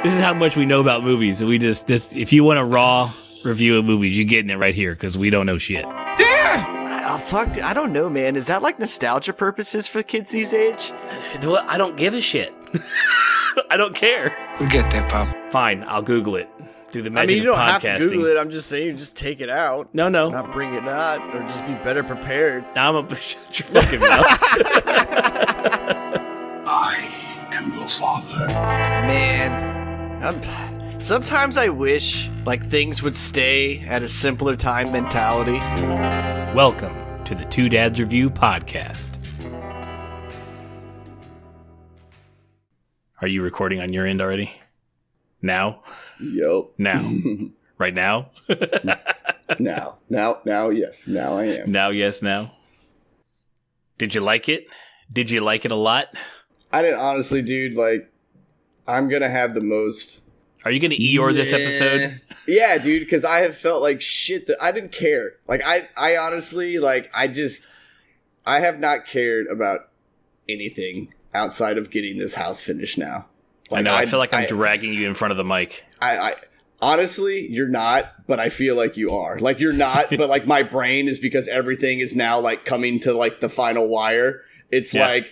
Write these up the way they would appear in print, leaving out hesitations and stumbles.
This is how much we know about movies. We just if you want a raw review of movies, you're getting it right here because we don't know shit. Dad! Oh, fuck, I don't know, man. Is that like nostalgia purposes for kids these age? I don't give a shit. I don't care. We get that, Pop. Fine, I'll Google it through the magic of podcasting. You don't have to Google it. I'm just saying, you just take it out. No. Not bring it out, or just be better prepared. Shut your fucking mouth. I am your father. Man, sometimes I wish like things would stay at a simpler time mentality. Welcome to the Two Dads Review podcast. Are you recording on your end already? Now? Yup. Now. Right now? Now, yes. Now I am. Now, yes, now. Did you like it? Did you like it a lot? I didn't honestly, dude, like, I'm gonna have the most... Are you gonna Eeyore this episode? Yeah, dude, because I have felt like shit that I didn't care. Like, I honestly, like, I have not cared about anything outside of getting this house finished now. Like, I know, I feel like I'm dragging you in front of the mic. I honestly, you're not, but I feel like you are. Like, you're not, but, like, my brain is because everything is now, like, coming to, like, the final wire. It's like...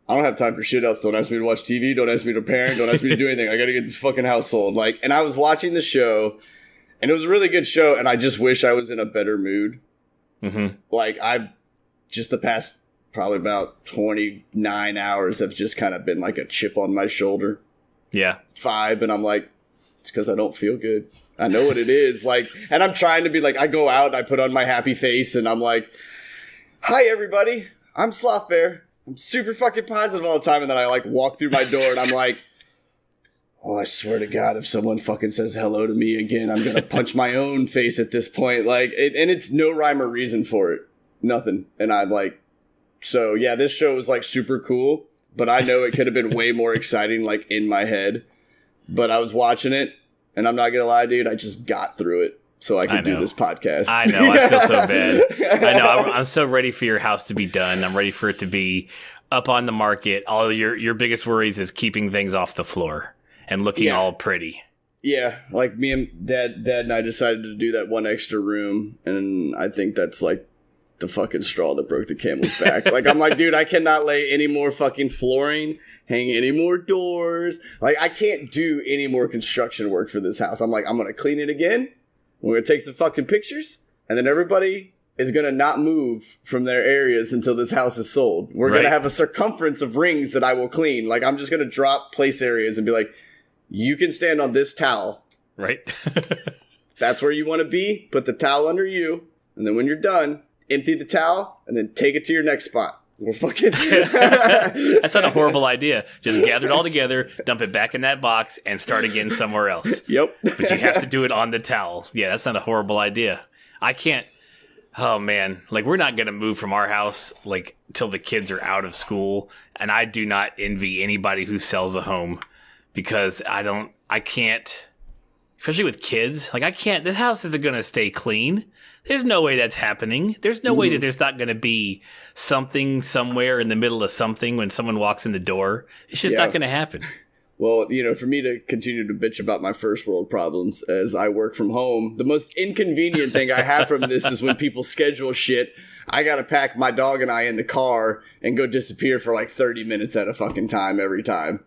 I don't have time for shit else. Don't ask me to watch TV. Don't ask me to parent. Don't ask me to do anything. I got to get this fucking house sold. Like, and I was watching the show, and it was a really good show, and I just wish I was in a better mood. Mm-hmm. Like, just the past probably about 29 hours have just kind of been like a chip on my shoulder. Yeah. Vibe, and I'm like, it's because I don't feel good. I know what it is. Like, and I'm trying to be like, I go out and I put on my happy face, and I'm like, hi, everybody. I'm Sloth Bear. I'm super fucking positive all the time, and then I, like, walk through my door, and I'm like, oh, I swear to God, if someone fucking says hello to me again, I'm gonna punch my own face at this point. Like, and it's no rhyme or reason for it. Nothing. And I'm like, so, yeah, this show was, like, super cool, but I know it could have been way more exciting, like, in my head. But I was watching it, and I'm not gonna lie, dude, I just got through it. So I could do this podcast. I know. I feel so bad. I know. I'm so ready for your house to be done. I'm ready for it to be up on the market. All your biggest worries is keeping things off the floor and looking all pretty. Yeah. Like me and Dad and I decided to do that one extra room. And I think that's like the fucking straw that broke the camel's back. Like, I'm like, dude, I cannot lay any more fucking flooring, hang any more doors. Like, I can't do any more construction work for this house. I'm like, I'm going to clean it again. We're going to take some fucking pictures, and then everybody is going to not move from their areas until this house is sold. We're going to have a circumference of rings that I will clean. Like, I'm just going to drop place areas and be like, you can stand on this towel. Right. That's where you want to be. Put the towel under you, and then when you're done, empty the towel, and then take it to your next spot. We're fucking... That's not a horrible idea. Just gather it all together, dump it back in that box, and start again somewhere else. Yep. But you have to do it on the towel. Yeah, that's not a horrible idea. I can't... Oh, man. Like, we're not going to move from our house, like, till the kids are out of school. And I do not envy anybody who sells a home. Because I can't... Especially with kids. Like, I can't... This house isn't going to stay clean. There's no way that's happening. There's no way that there's not going to be something somewhere in the middle of something when someone walks in the door. It's just not going to happen. Well, you know, for me to continue to bitch about my first world problems as I work from home, the most inconvenient thing I have from this is when people schedule shit. I got to pack my dog and I in the car and go disappear for like 30 minutes at a fucking time every time.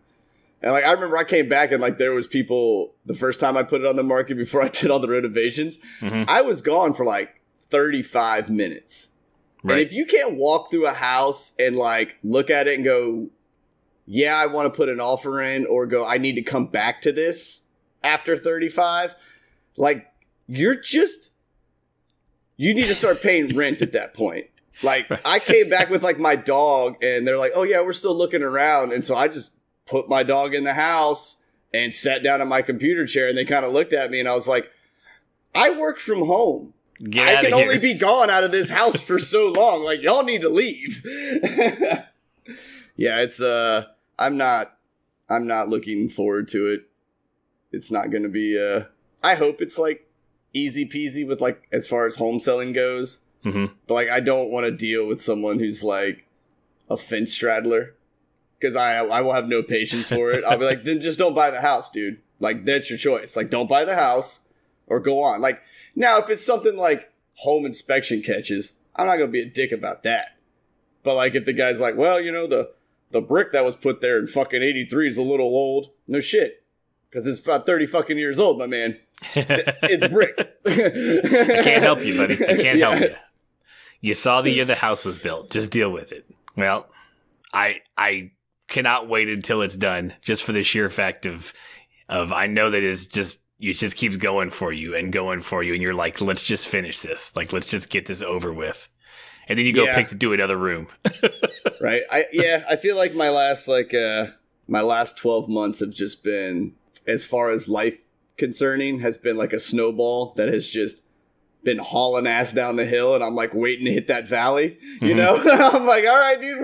And, like, I remember I came back and, like, there was people, the first time I put it on the market before I did all the renovations, I was gone for, like, 35 minutes. Right. And if you can't walk through a house and, like, look at it and go, yeah, I want to put an offer in, or go, I need to come back to this after 35, like, you need to start paying rent at that point. Like, I came back with, like, my dog, and they're like, oh, yeah, we're still looking around. And so I just put my dog in the house and sat down at my computer chair, and they kind of looked at me, and I was like, I work from home. I can only be gone out of this house for so long. Like, y'all need to leave. Yeah, it's I'm not looking forward to it. It's not going to be I hope it's like easy peasy with, like, as far as home selling goes. But, like, I don't want to deal with someone who's like a fence straddler. because I will have no patience for it. I'll be like, then just don't buy the house, dude. Like, that's your choice. Like, don't buy the house or go on. Like, now, if it's something like home inspection catches, I'm not going to be a dick about that. But, like, if the guy's like, well, you know, the brick that was put there in fucking 83 is a little old. No shit. Because it's about 30 fucking years old, my man. It's brick. I can't help you, buddy. I can't help you. You saw the year the house was built. Just deal with it. Well, I cannot wait until it's done, just for the sheer fact of I know that it just keeps going for you, and you're like, let's just finish this. Like, let's just get this over with. And then you go pick to do another room. Right. I feel like my last 12 months have just been, as far as life concerning, has been like a snowball that has just been hauling ass down the hill, and I'm like waiting to hit that valley. You know? I'm like, all right, dude,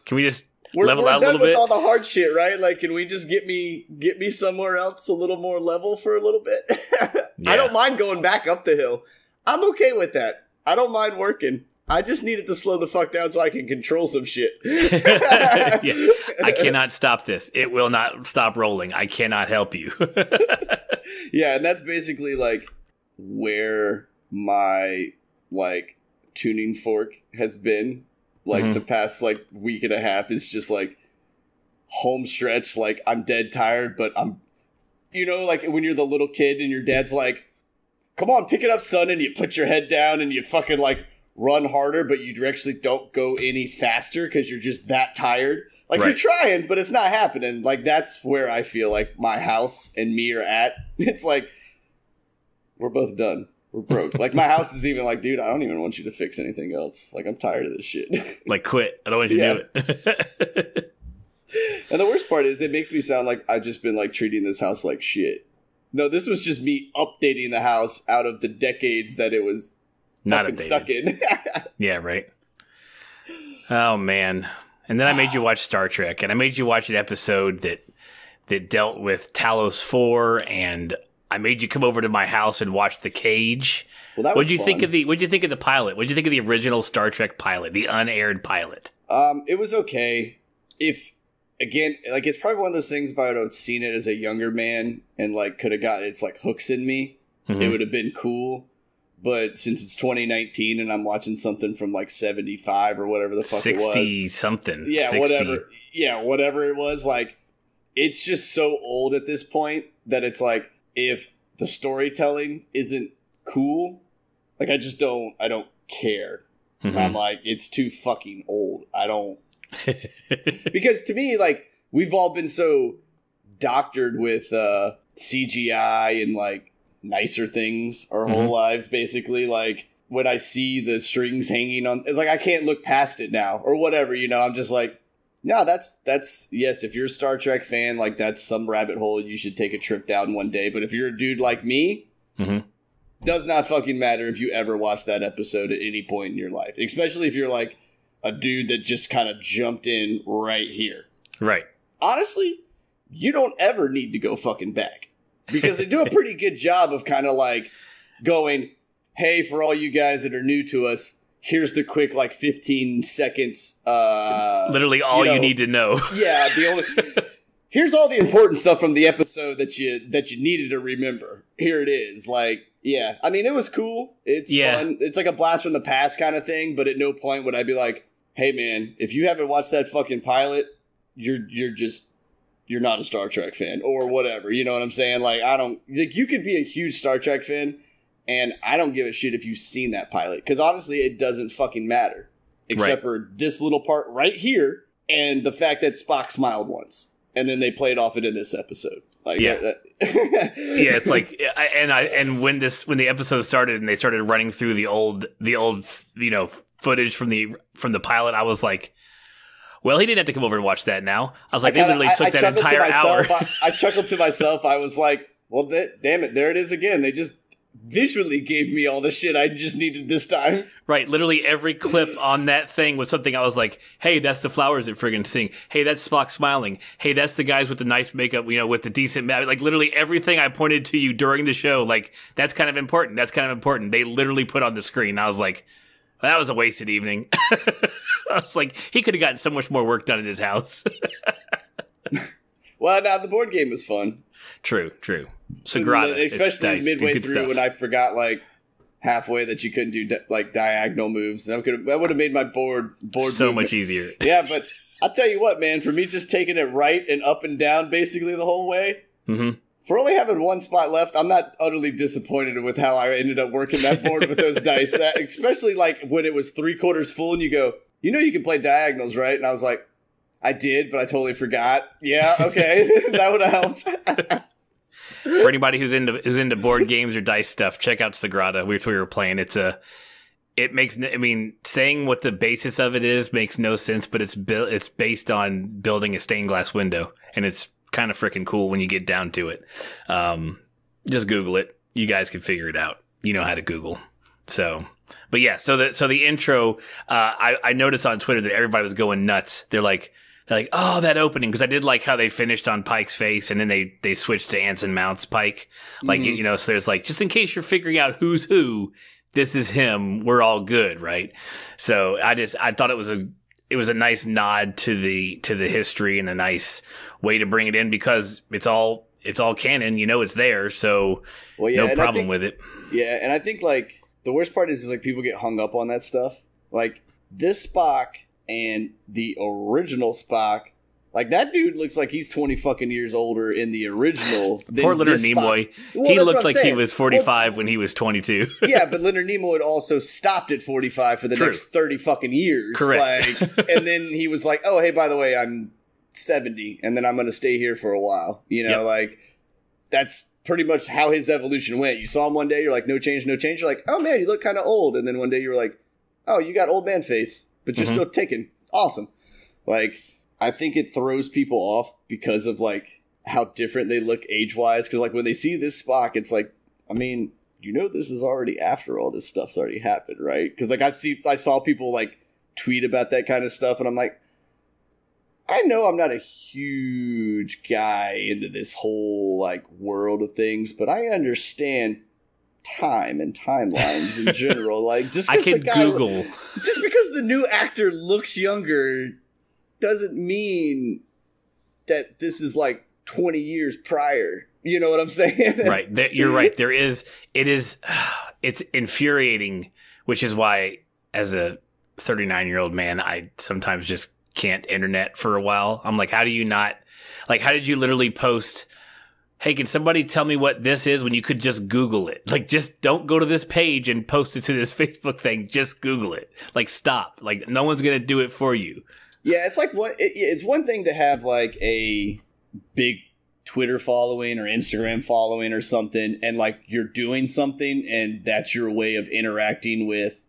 can we just we're level out a little done with bit? all the hard shit, right? Like, can we just get me somewhere else a little more level for a little bit? Yeah. I don't mind going back up the hill. I'm okay with that. I don't mind working. I just needed to slow the fuck down so I can control some shit. Yeah. I cannot stop this. It will not stop rolling. I cannot help you. Yeah, and that's basically like where my like tuning fork has been. Like the past like week and a half is just like home stretch. Like, I'm dead tired, but I'm, you know, like when you're the little kid and your dad's like, come on, pick it up, son. And you put your head down and you fucking like run harder, but you actually don't go any faster because you're just that tired. Like, You're trying, but it's not happening. Like, that's where I feel like my house and me are at. It's like, we're both done. We're broke. Like, my house is even like, dude, I don't even want you to fix anything else. Like, I'm tired of this shit. Like, quit. I don't want you to do it. And the worst part is, it makes me sound like I've just been like treating this house like shit. No, this was just me updating the house out of the decades that it was not fucking stuck in. Yeah, right. Oh, man. And then I made you watch Star Trek, and I made you watch an episode that dealt with Talos IV, and I made you come over to my house and watch The Cage. Well, that was what'd you fun. think of the pilot? What'd you think of the original Star Trek pilot, the unaired pilot? It was okay. Again, like, it's probably one of those things, if I would have seen it as a younger man and like could have gotten its like hooks in me, it would have been cool. But since it's 2019 and I'm watching something from like 75 or whatever the fuck it was, 60 something, yeah, 60. whatever it was, like, it's just so old at this point that it's like, if the storytelling isn't cool, like, I don't care. I'm like, it's too fucking old. I don't. Because to me, like, we've all been so doctored with CGI and like nicer things our whole lives, basically. Like, when I see the strings hanging on, it's like I can't look past it now or whatever, you know. I'm just like, no, that's yes, if you're a Star Trek fan, like, that's some rabbit hole you should take a trip down one day. But if you're a dude like me, does not fucking matter if you ever watch that episode at any point in your life, especially if you're like a dude that just kind of jumped in right here. Right. Honestly, you don't ever need to go fucking back, because they do a pretty good job of kind of like going, hey, for all you guys that are new to us, here's the quick like 15 seconds. Literally all you need to know. Yeah. Here's all the important stuff from the episode that you needed to remember. Here it is. Like, yeah. I mean, it was cool. It's fun. It's like a blast from the past kind of thing. But at no point would I be like, hey, man, if you haven't watched that fucking pilot, you're not a Star Trek fan or whatever. You know what I'm saying? Like, you could be a huge Star Trek fan, and I don't give a shit if you've seen that pilot. Because honestly, it doesn't fucking matter. Except for this little part right here and the fact that Spock smiled once. And then they played off it in this episode. Like, yeah, it's like, and when the episode started and they started running through the old, footage from the pilot, I was like, well, he didn't have to come over and watch that now. I was like, they literally took that entire hour. I chuckled to myself. I was like, well, damn it, there it is again. They just visually gave me all the shit I just needed this time. Right. Literally every clip on that thing was something I was like, hey, that's the flowers that friggin' sing. Hey, that's Spock smiling. Hey, that's the guys with the nice makeup, with the decent, like, literally everything I pointed to you during the show, like, that's kind of important. That's kind of important. They literally put on the screen. I was like, That was a wasted evening. I was like, he could have gotten so much more work done in his house. Well, now the board game was fun. True. Sagrada, especially midway through when I forgot like halfway that you couldn't do like diagonal moves. That would have made my board so much easier. Yeah, but I'll tell you what, man. For me, just taking it right and up and down basically the whole way. Mm-hmm. For only having one spot left, I'm not utterly disappointed with how I ended up working that board with those dice. Especially like when it was 3/4 full and you go, you can play diagonals, right? And I was like, I did, but I totally forgot. Yeah, okay. That would have helped. For anybody who's into board games or dice stuff, check out Sagrada, which we were playing. Saying what the basis of it is makes no sense, but it's based on building a stained glass window, and it's kind of freaking cool when you get down to it. Just Google it. You guys can figure it out. You know how to Google. So, but yeah, so the intro, I noticed on Twitter that everybody was going nuts. They're like, oh, that opening, because I did like how they finished on Pike's face, and then they switched to Anson Mount's Pike. Like, so there's like, just in case you're figuring out who's who, this is him. We're all good, right? So I thought it was a nice nod to the history and a nice way to bring it in, because it's all canon, it's there, so no problem with it. Yeah, and I think like the worst part is like people get hung up on that stuff. Like this Spock and the original Spock, like that dude looks like he's 20 fucking years older in the original. Poor Leonard Nimoy. Well, he looked like he was 45 when he was 22. Yeah, but Leonard Nimoy had also stopped at 45 for the next 30 fucking years. Correct. And then he was like, oh, hey, by the way, I'm 70, and then I'm going to stay here for a while. Like that's pretty much how his evolution went. You saw him one day, you're like, no change, no change. You're like, oh man, you look kind of old. And then one day you were like, oh, you got old man face, but you're still ticking. Awesome. Like, I think it throws people off because of like how different they look age-wise. Because like when they see this Spock, it's like, I mean, this is already after all this stuff's already happened, right? Because like I saw people like tweet about that kind of stuff, and I'm like, I know I'm not a huge guy into this whole like world of things, but I understand time and timelines in general. Like just I can Google. Just because the new actor looks younger doesn't mean that this is like 20 years prior. You know what I'm saying? Right. You're right. It's infuriating, which is why as a 39-year-old man, I sometimes just can't internet for a while. I'm like, how did you literally post, hey, can somebody tell me what this is, when you could just Google it? Like, just don't go to this page and post it to this Facebook thing. Just Google it. Like, stop. Like, no one's going to do it for you. Yeah, it's like it's one thing to have like a big Twitter following or Instagram following or something, and like you're doing something and that's your way of interacting with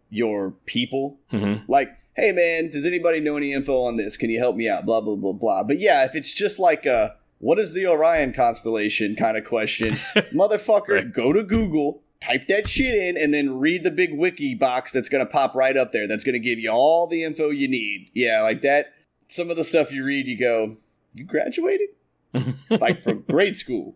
your people. Mm-hmm. Like, hey man, does anybody know any info on this? Can you help me out? Blah, blah, blah, blah. But yeah, if it's just like a, what is the Orion constellation kind of question, motherfucker, right. Go to Google, type that shit in, and then read the big wiki box that's going to pop right up there. That's going to give you all the info you need. Yeah, like that. Some of the stuff you read, you go, you graduated? Like from grade school.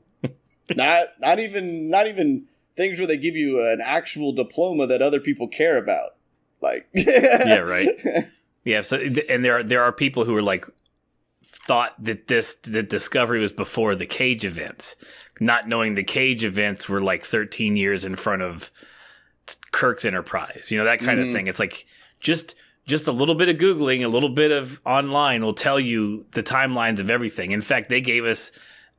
Not even things where they give you an actual diploma that other people care about. Like, yeah, right. Yeah. So, and there are people who are like, thought that the Discovery was before the Cage events, not knowing the Cage events were like 13 years in front of Kirk's Enterprise. That kind of thing. It's like just a little bit of Googling, a little bit of online will tell you the timelines of everything. In fact, they gave us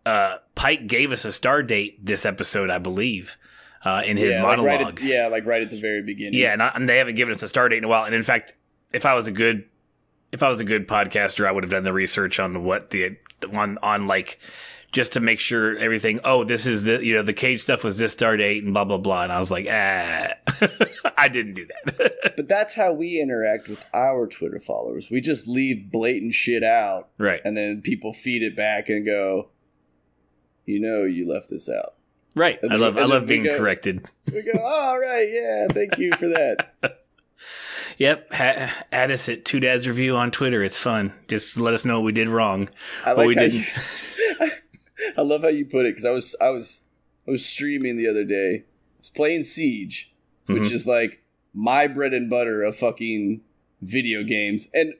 Pike gave us a star date this episode, I believe. In his monologue. Right at the very beginning. Yeah, and they haven't given us a star date in a while. And in fact, if I was a good podcaster, I would have done the research on what the one on like just to make sure everything. Oh, this is the Cage stuff was this star date and blah blah blah. And I was like, I didn't do that. But that's how we interact with our Twitter followers. We just leave blatant shit out, right? And then people feed it back and go, you left this out. Right. I love being corrected. We go, all right, yeah, thank you for that. Yep. Add us at Two Dads Review on Twitter. It's fun. Just let us know what we did wrong. Didn't. I love how you put it, because I was streaming the other day. I was playing Siege, which is like my bread and butter of fucking video games. And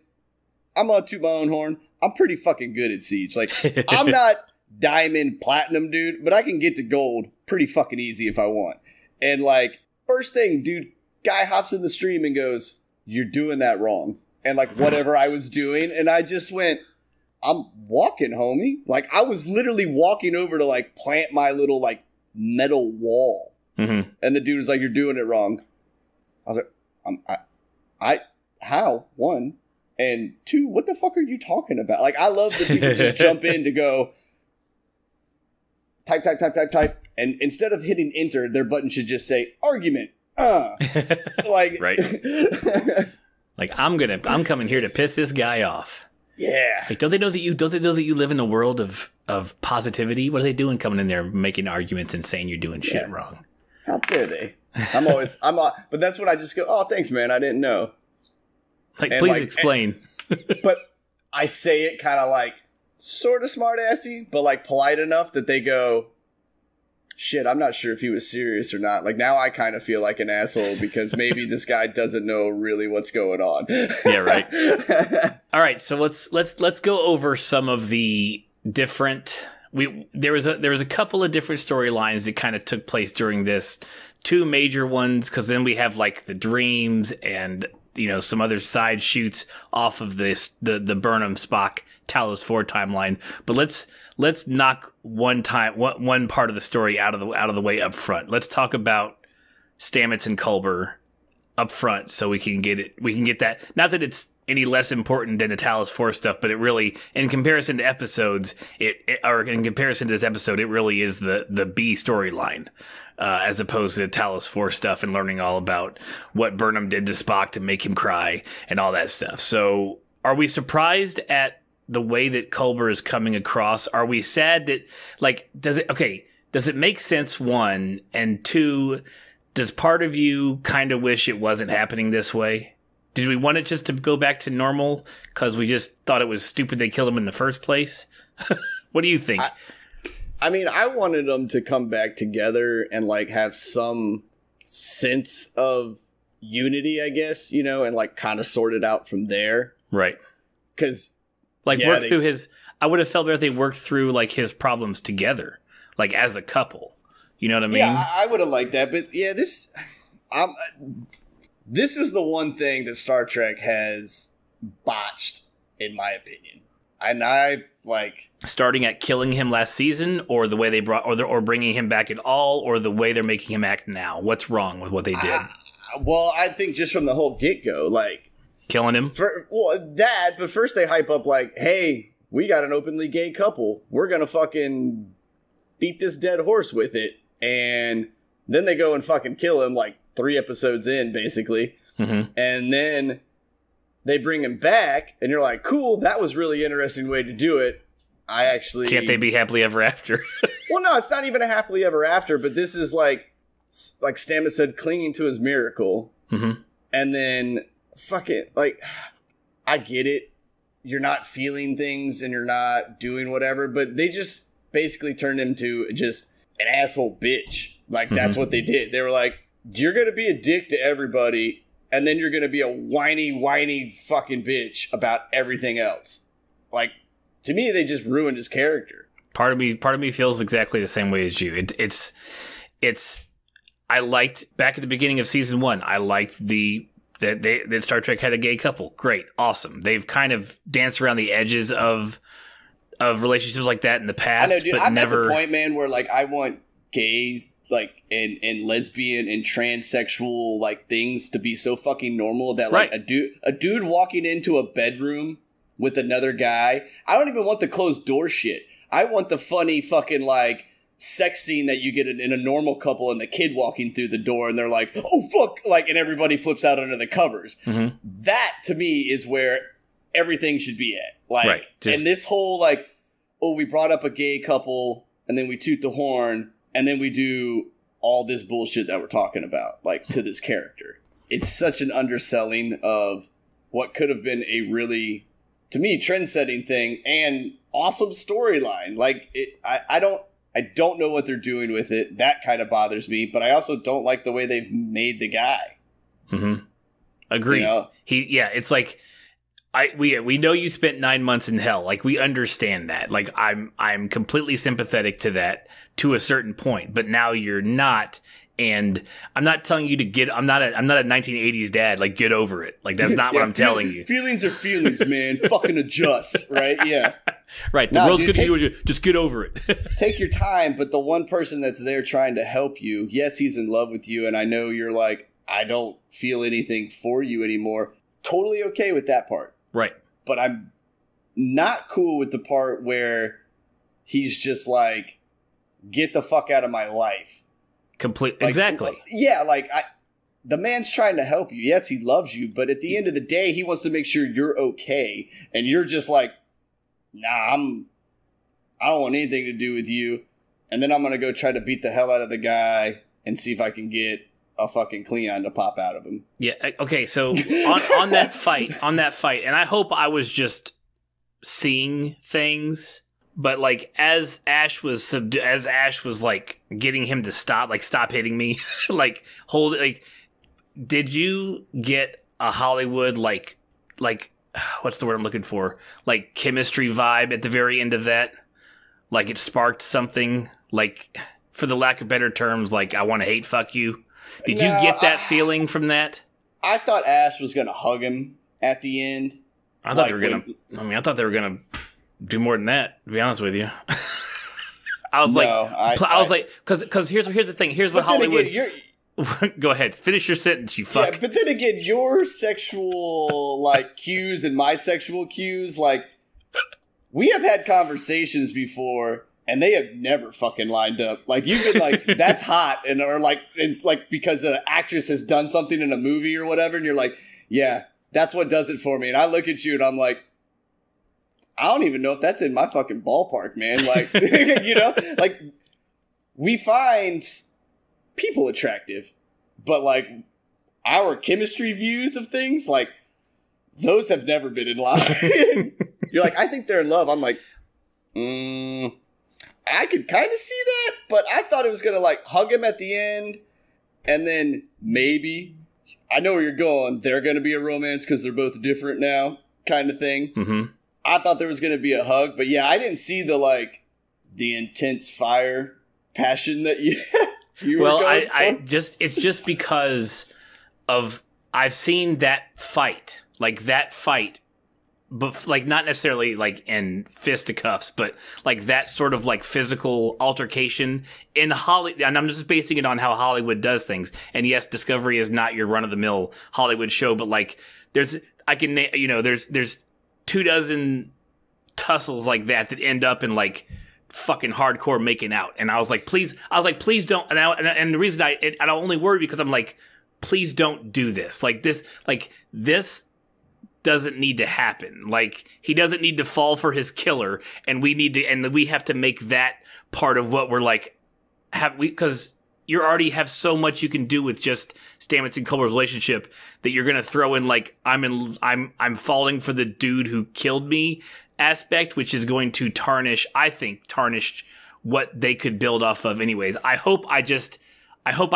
I'm gonna toot my own horn. I'm pretty fucking good at Siege. Like, I'm not diamond platinum, dude, but I can get to gold pretty fucking easy if I want. And like, first thing, dude, guy hops in the stream and goes, "You're doing that wrong." And like, whatever I was doing, and I just went, "I'm walking, homie." Like, I was literally walking over to like plant my little like metal wall. And the dude was like, "You're doing it wrong." I was like, I how? One. And two, what the fuck are you talking about? Like, I love that people just jump in to go type. And instead of hitting enter, their button should just say argument. Like, right. Like, I'm coming here to piss this guy off. Yeah. Like, don't they know that you live in a world of positivity? What are they doing coming in there making arguments and saying you're doing shit wrong? How dare they? But that's when I just go, "Oh, thanks, man. I didn't know." Like, and please explain. But I say it kind of like sort of smart-assy, but like polite enough that they go, "Shit, I'm not sure if he was serious or not." Like, now I kind of feel like an asshole because maybe this guy doesn't know really what's going on. Yeah, right. All right, so let's go over some of the different. There was a couple of different storylines that kind of took place during this. Two major ones, because then we have like the dreams and, you know, some other side shoots off of the Burnham Spock Talos IV timeline. But let's knock one part of the story out of the way up front. Let's talk about Stamets and Culber up front, so we can get that. Not that it's any less important than the Talos IV stuff, but it really, in comparison to episodes, or in comparison to this episode, it really is the B storyline. As opposed to Talos IV stuff and learning all about what Burnham did to Spock to make him cry and all that stuff. So are we surprised at the way that Culber is coming across? Are we sad that, like, does it make sense, one? And two, does part of you kind of wish it wasn't happening this way? Did we want it just to go back to normal because we just thought it was stupid they killed him in the first place? What do you think? I mean, I wanted them to come back together and like have some sense of unity, I guess, you know, and like kind of sort it out from there. Right. Because like work through his, I would have felt better if they worked through like his problems together, like as a couple. You know what I mean? Yeah, I would have liked that. But yeah, this is the one thing that Star Trek has botched, in my opinion. And I like starting at killing him last season, or the way they brought, or bringing him back at all, or the way they're making him act now. What's wrong with what they did? Well, I think just from the whole get-go, like killing him. But first they hype up like, "Hey, we got an openly gay couple. We're gonna fucking beat this dead horse with it," and then they go and fucking kill him like 3 episodes in, basically, and then they bring him back, and you're like, "Cool, that was really interesting way to do it." Can't they be happily ever after? Well, no, it's not even a happily ever after, but this is like Stamets said, clinging to his miracle, and then fucking like, I get it. You're not feeling things, and you're not doing whatever, but they just basically turned him to just an asshole bitch. Like, that's what they did. They were like, "You're gonna be a dick to everybody, and then you're going to be a whiny fucking bitch about everything else." Like, to me, they just ruined his character. Part of me feels exactly the same way as you. I liked, back at the beginning of season 1, I liked that Star Trek had a gay couple. Great. Awesome. They've kind of danced around the edges of relationships like that in the past. I know, dude. But I'm never... at the point, man, where like I want gays, like, and lesbian and transsexual like things to be so fucking normal that like a dude walking into a bedroom with another guy. I don't even want the closed door shit. I want the funny fucking like sex scene that you get in a normal couple, and the kid walking through the door and they're like, "Oh fuck," like, and everybody flips out under the covers. That to me is where everything should be at. Like, and this whole like, "Oh, we brought up a gay couple and then we toot the horn and then we do all this bullshit that we're talking about, like, to this character." It's such an underselling of what could have been a really, to me, trend-setting thing and awesome storyline. Like, I don't know what they're doing with it. That kind of bothers me, but I also don't like the way they've made the guy. Mm-hmm. Agreed. You know? It's like we know you spent 9 months in hell. Like, we understand that. Like, I'm completely sympathetic to that to a certain point, but now you're not. And I'm not telling you to get. I'm not a 1980s dad. Like, get over it. Like, that's not what I'm telling you. Feelings are feelings, man. Fucking adjust, right? Yeah, right. The world's good to you. Just get over it. Take your time. But the one person that's there trying to help you, yes, he's in love with you, and I know you're like, I don't feel anything for you anymore. Totally okay with that part, right? But I'm not cool with the part where he's just like, get the fuck out of my life. Complete. Exactly. Yeah, like the man's trying to help you. Yes, he loves you, but at the end of the day, he wants to make sure you're okay, and you're just like, nah, I don't want anything to do with you. And then I'm gonna go try to beat the hell out of the guy and see if I can get a fucking Cleon to pop out of him. Yeah. Okay. So on that fight, and I hope I was just seeing things. But like, as Ash was like getting him to stop hitting me, like hold it. Like, did you get a Hollywood like what's the word I'm looking for? Like, chemistry vibe at the very end of that? Like, it sparked something. Like, for the lack of better terms, like, I want to hate fuck you. Did you get that feeling from that? I thought Ash was gonna hug him at the end. I thought they were gonna do more than that, to be honest with you. I was like, because here's the thing. Here's what Hollywood. Again, go ahead, finish your sentence, you fuck. Yeah, but then again, your sexual like cues and my sexual cues, like, we have had conversations before, and they have never fucking lined up. Like, you've been like, that's hot, or like, it's like because an actress has done something in a movie or whatever, and you're like, yeah, that's what does it for me. And I look at you and I'm like, I don't even know if that's in my fucking ballpark, man. Like, you know, like, we find people attractive, but like, our chemistry views of things, like, those have never been in line. You're like, I think they're in love. I'm like, I could kind of see that, but I thought it was going to like hug him at the end, and then maybe, I know where you're going, they're going to be a romance because they're both different now, kind of thing. Mm-hmm. I thought there was going to be a hug, but yeah, I didn't see the intense fire passion that you were going for. It's just because of, I've seen that fight, but like, not necessarily like in fisticuffs, but like that sort of like physical altercation in Hollywood. And I'm just basing it on how Hollywood does things. And yes, Discovery is not your run of the mill Hollywood show, but like, there's 24 tussles like that end up in like fucking hardcore making out. And I was like, please don't. And the reason I only worry because I'm like, please don't do this. This doesn't need to happen. Like, he doesn't need to fall for his killer, and we have to make that part of what we're like, because you already have so much you can do with just Stamets and Culber's relationship that you're gonna throw in like, I'm falling for the dude who killed me aspect, which is going to tarnish what they could build off of anyways. I hope I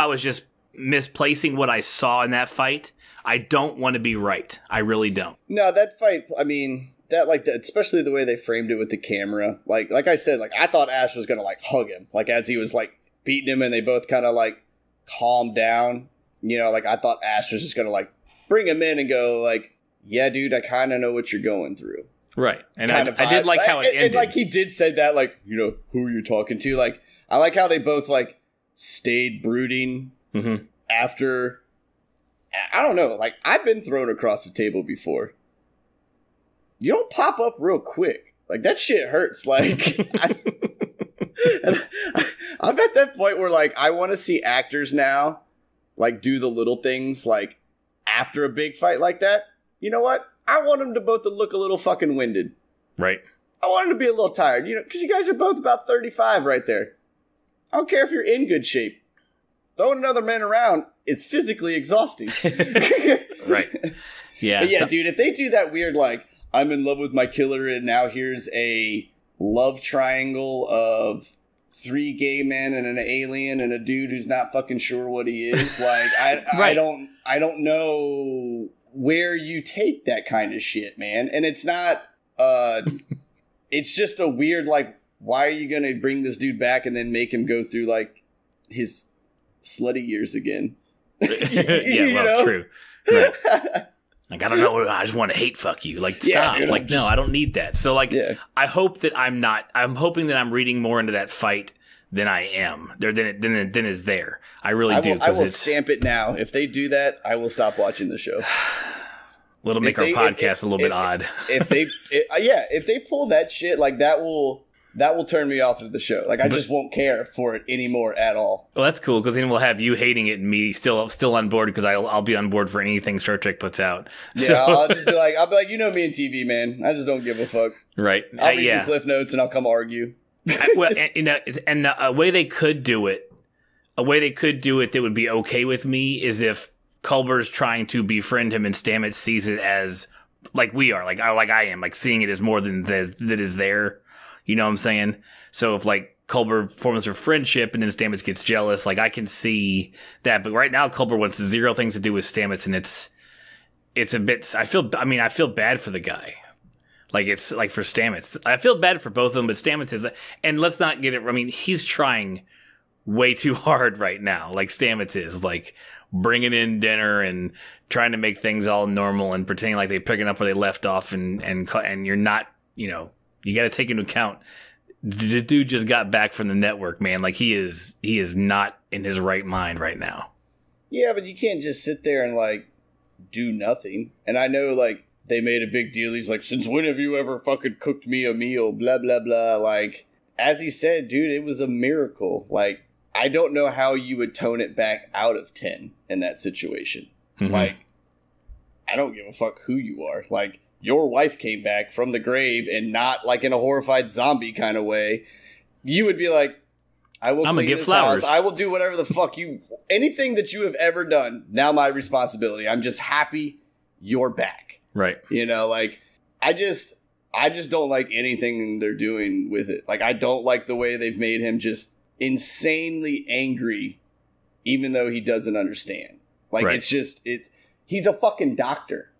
was just misplacing what I saw in that fight. I don't want to be right. I really don't. No, that fight, I mean, especially the way they framed it with the camera. Like I said, like, I thought Ash was going to like hug him, like, as he was like beating him, and they both kind of like calmed down. You know, like, I thought Ash was just going to like bring him in and go like, yeah, dude, I kind of know what you're going through. Right. And I did like how it ended. And like, he did say that, like, you know, who are you talking to? Like, I like how they both like stayed brooding after. I don't know. Like, I've been thrown across the table before. You don't pop up real quick. Like, that shit hurts. Like, I'm at that point where, like, I want to see actors now, like, do the little things, like, after a big fight like that. You know what? I want them to both look a little fucking winded. Right. I want them to be a little tired, you know, because you guys are both about 35 right there. I don't care if you're in good shape. Throwing another man around is physically exhausting. Right. Yeah. But yeah, dude, if they do that weird, like, I'm in love with my killer, and now here's a love triangle of 3 gay men and an alien and a dude who's not fucking sure what he is. Like, Right. I don't know where you take that kind of shit, man. And it's not, it's just a weird, like, why are you going to bring this dude back and then make him go through, like, his slutty years again? Yeah, well, true. Right. Like, I don't know. I just want to hate fuck you. Like, stop. Dude, like, no, I don't need that. So, like, Yeah. I hope that I'm hoping that I'm reading more into that fight than I am. Than is there. I really do. I will stamp it now. If they do that, I will stop watching the show. It'll make our podcast a little bit odd. If they pull that shit, like, that will turn me off of the show. Like, I just won't care for it anymore at all. Well, that's cool, because then we'll have you hating it and me still on board, because I'll be on board for anything Star Trek puts out. Yeah, So, I'll just be like, you know me and TV, man. I just don't give a fuck. right. I'll read the Cliff Notes and I'll come argue. A way they could do it that would be okay with me is if Culber's trying to befriend him and Stamets sees it as, like we are, like I am, like seeing it as more than that is there. You know what I'm saying? So if, like, Culber forms a friendship and then Stamets gets jealous, like, I can see that. But right now, Culber wants 0 things to do with Stamets, and it's a bit. I feel bad for the guy. Like, it's like for Stamets, I feel bad for both of them, but Stamets is, and let's not get it. I mean, he's trying way too hard right now. Like, Stamets is, like, bringing in dinner and trying to make things all normal and pretending like they're picking up where they left off, and you're not, you know. You got to take into account the dude just got back from the network, man. Like, he is not in his right mind right now. Yeah, but you can't just sit there and, like, do nothing. And I know, like, they made a big deal. He's like, since when have you ever fucking cooked me a meal? Blah, blah, blah. Like, as he said, dude, it was a miracle. Like, I don't know how you would tone it back out of 10 in that situation. Mm-hmm. Like, I don't give a fuck who you are. Like, your wife came back from the grave, and not like in a horrified zombie kind of way. You would be like, I will clean this house. I will do whatever the fuck anything that you have ever done. Now my responsibility. I'm just happy you're back. Right. You know, like, I just don't like anything they're doing with it. Like, I don't like the way they've made him just insanely angry, even though he doesn't understand. Like, right. He's a fucking doctor.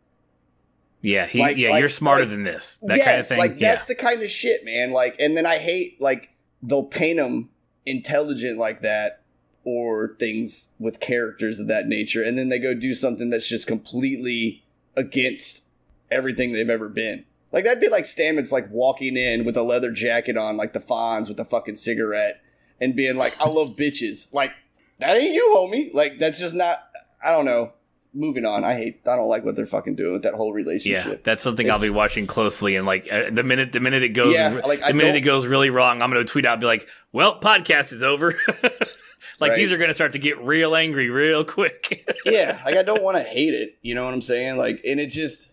Yeah, you're smarter than this. That kind of thing. Like, that's the kind of shit, man. Like, and then I hate, like, they'll paint him intelligent like that, or things with characters of that nature, and then they go do something that's just completely against everything they've ever been. Like, that'd be like Stamets, like, walking in with a leather jacket on, like the Fonz with a fucking cigarette, and being like, I love bitches. Like, that ain't you, homie. Like, that's just not, I don't know. Moving on. I don't like what they're fucking doing with that whole relationship. Yeah, that's something I'll be watching closely. And, like, the minute it goes, it goes really wrong, I'm going to tweet out and be like, "Well, podcast is over." Like, right. These are going to start to get real angry real quick. Yeah, like, I don't want to hate it. You know what I'm saying? Like, and it just,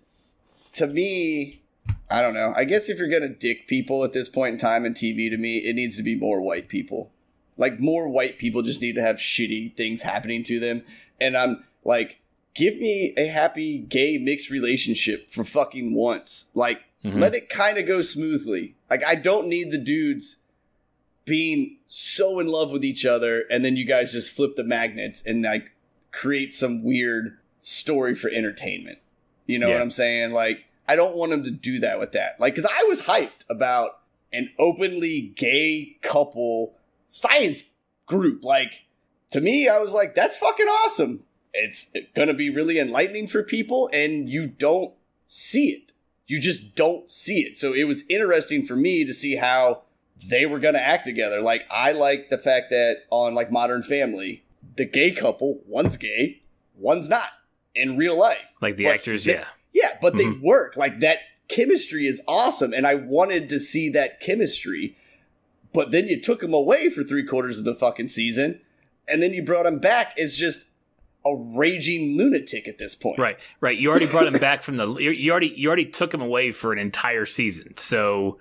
to me, I don't know. I guess if you're going to dick people at this point in time in TV, to me, it needs to be more white people. Like, more white people just need to have shitty things happening to them. And I'm like, give me a happy gay mixed relationship for fucking once. Like, let it kind of go smoothly. Like, I don't need the dudes being so in love with each other and then you guys just flip the magnets and, like, create some weird story for entertainment. You know what I'm saying? Like, I don't want them to do that with that. Like, because I was hyped about an openly gay couple science group. Like, to me, I was like, that's fucking awesome. It's going to be really enlightening for people, and you don't see it. You just don't see it. So it was interesting for me to see how they were going to act together. Like, I like the fact that on, like, Modern Family, the gay couple, one's gay, one's not in real life. Like the actors, Yeah, but they work. Like, that chemistry is awesome, and I wanted to see that chemistry. But then you took them away for 3/4 of the fucking season, and then you brought them back. It's just a raging lunatic at this point. Right. You already brought him back from you already took him away for an entire season. So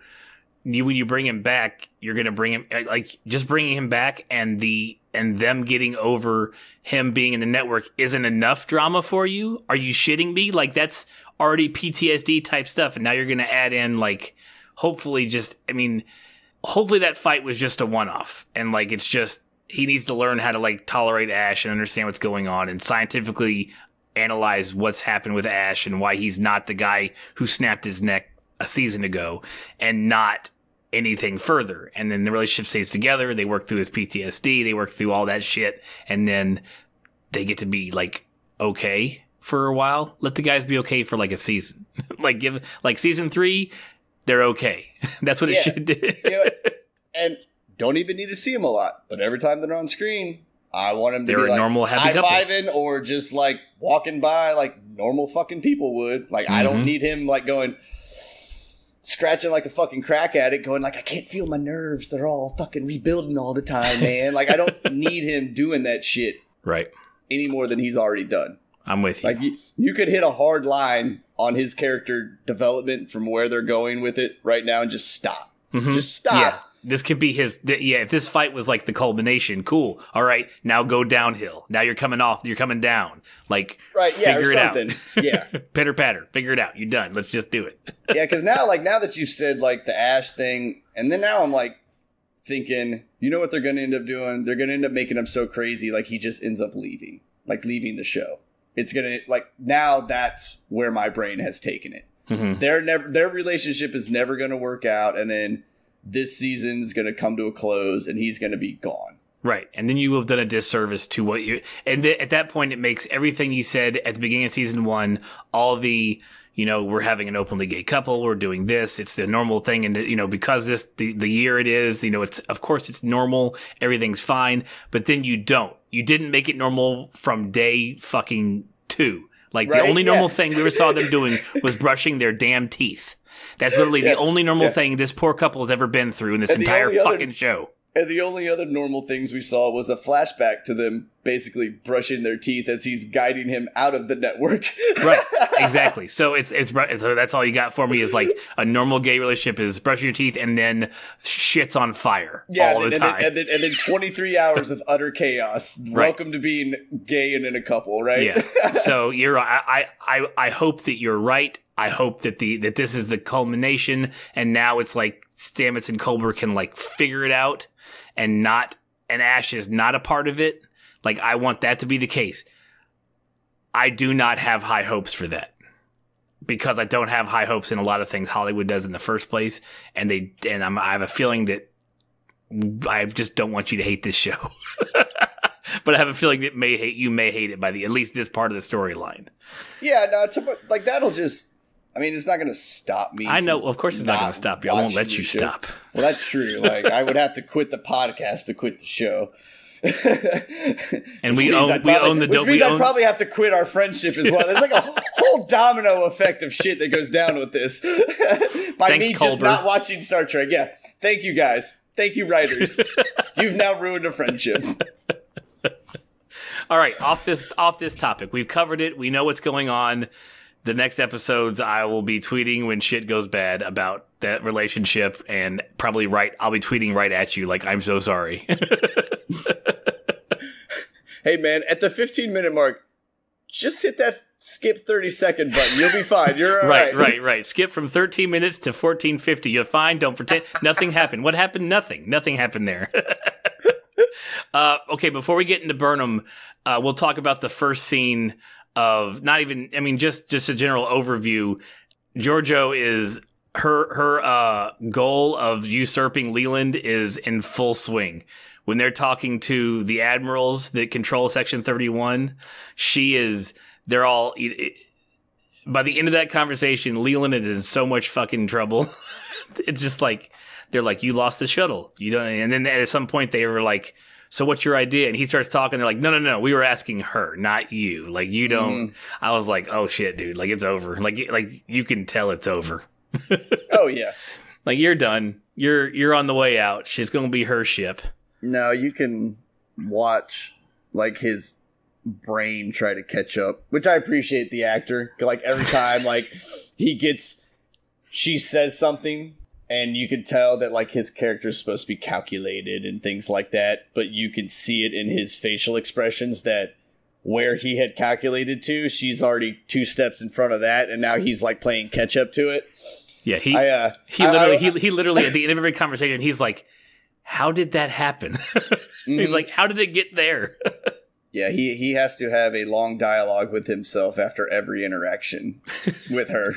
when you bring him back, you're going to bring him, like, just bringing him back and them getting over him being in the network isn't enough drama for you. Are you shitting me? Like, that's already PTSD type stuff. And now you're going to add in, like, hopefully just, I mean, hopefully that fight was just a one-off, and like it's just he needs to learn how to like tolerate Ash and understand what's going on and scientifically analyze what's happened with Ash and why he's not the guy who snapped his neck a season ago and not anything further. And then the relationship stays together. They work through his PTSD. They work through all that shit. And then they get to be like, okay for a while. Let the guys be okay for like a season. Like give like season 3, they're okay. That's what it should do. You know, and don't even need to see them a lot. But every time they're on screen, I want them to be like normal, happy high-fiving or just like walking by like normal fucking people would. Like I don't need him like going scratching like a fucking crack addict going like I can't feel my nerves. They're all fucking rebuilding all the time, man. Like I don't need him doing that shit. Right. Any more than he's already done. I'm with you. Like you could hit a hard line on his character development from where they're going with it right now and just stop. Just stop. Yeah. This could be his. If this fight was like the culmination, cool. All right, now go downhill. Now you're coming off. You're coming down. Like, right? Yeah, figure or it something. out. Yeah, pitter patter. Figure it out. You're done. Let's just do it. Yeah, because now that you've said like the Ash thing, and then now I'm like thinking, you know what they're going to end up doing? They're going to end up making him so crazy, like he just ends up leaving the show. It's gonna like now that's where my brain has taken it. Their relationship is never going to work out, and then this season's going to come to a close and he's going to be gone. Right. And then you will have done a disservice to what you... And at that point, it makes everything you said at the beginning of season 1, all the, we're having an openly gay couple, we're doing this, it's the normal thing. And, because the year it is, of course it's normal, everything's fine. But then you don't. You didn't make it normal from day fucking 2. Like, the only normal thing we ever saw them doing was brushing their damn teeth. That's literally the only normal thing this poor couple has ever been through in this entire fucking show. And the only other normal things we saw was a flashback to them basically brushing their teeth as he's guiding him out of the network. Right, exactly. So so that's all you got for me is like a normal gay relationship is brushing your teeth and then shit's on fire all the time. And then 23 hours of utter chaos. Right. Welcome to being gay and in a couple, right? Yeah. So I hope that you're right. I hope that that this is the culmination, and now it's like Stamets and Culber can like figure it out, and Ash is not a part of it. Like I want that to be the case. I do not have high hopes for that because I don't have high hopes in a lot of things Hollywood does in the first place, and I have a feeling that I just don't want you to hate this show. But I have a feeling that you may hate it by at least this part of the storyline. Yeah, no, like that'll just. I mean, it's not going to stop me. I know, of course, it's not going to stop you. I won't let you stop. Well, that's true. Like, I would have to quit the podcast to quit the show. And we own the dope. Which means I'd probably have to quit our friendship as well. There's like a whole domino effect of shit that goes down with this. By me just not watching Star Trek. Yeah. Thank you, guys. Thank you, writers. You've now ruined a friendship. All right, off this topic. We've covered it. We know what's going on. The next episodes, I will be tweeting when shit goes bad about that relationship, and probably I'll be tweeting right at you like, I'm so sorry. Hey, man, at the 15-minute mark, just hit that skip 30-second button. You'll be fine. You're all right. Right. Skip from 13 minutes to 14:50. You're fine. Don't pretend. Nothing happened. What happened? Nothing happened there. Okay, before we get into Burnham, we'll talk about the first scene of just a general overview. Georgiou is her goal of usurping Leland is in full swing. When they're talking to the admirals that control Section 31, they're all, by the end of that conversation, Leland is in so much fucking trouble. It's just like, they're like, you lost the shuttle. You don't, and then at some point they were like, so what's your idea? And he starts talking. They're like, no. We were asking her, not you. Like, you don't. I was like, oh shit, dude. Like, it's over. Like you can tell it's over. Oh yeah. Like, you're done. You're on the way out. She's going to be her ship. No, you can watch like his brain try to catch up, which I appreciate the actor. Like every time, like she says something. And you can tell that, like, his character is supposed to be calculated and things like that. But you can see it in his facial expressions that where he had calculated to, she's already 2 steps in front of that. And now he's, like, playing catch up to it. Yeah, he literally at the end of every conversation, he's like, "How did that happen?" He's like, "How did it get there?" Yeah, he has to have a long dialogue with himself after every interaction with her.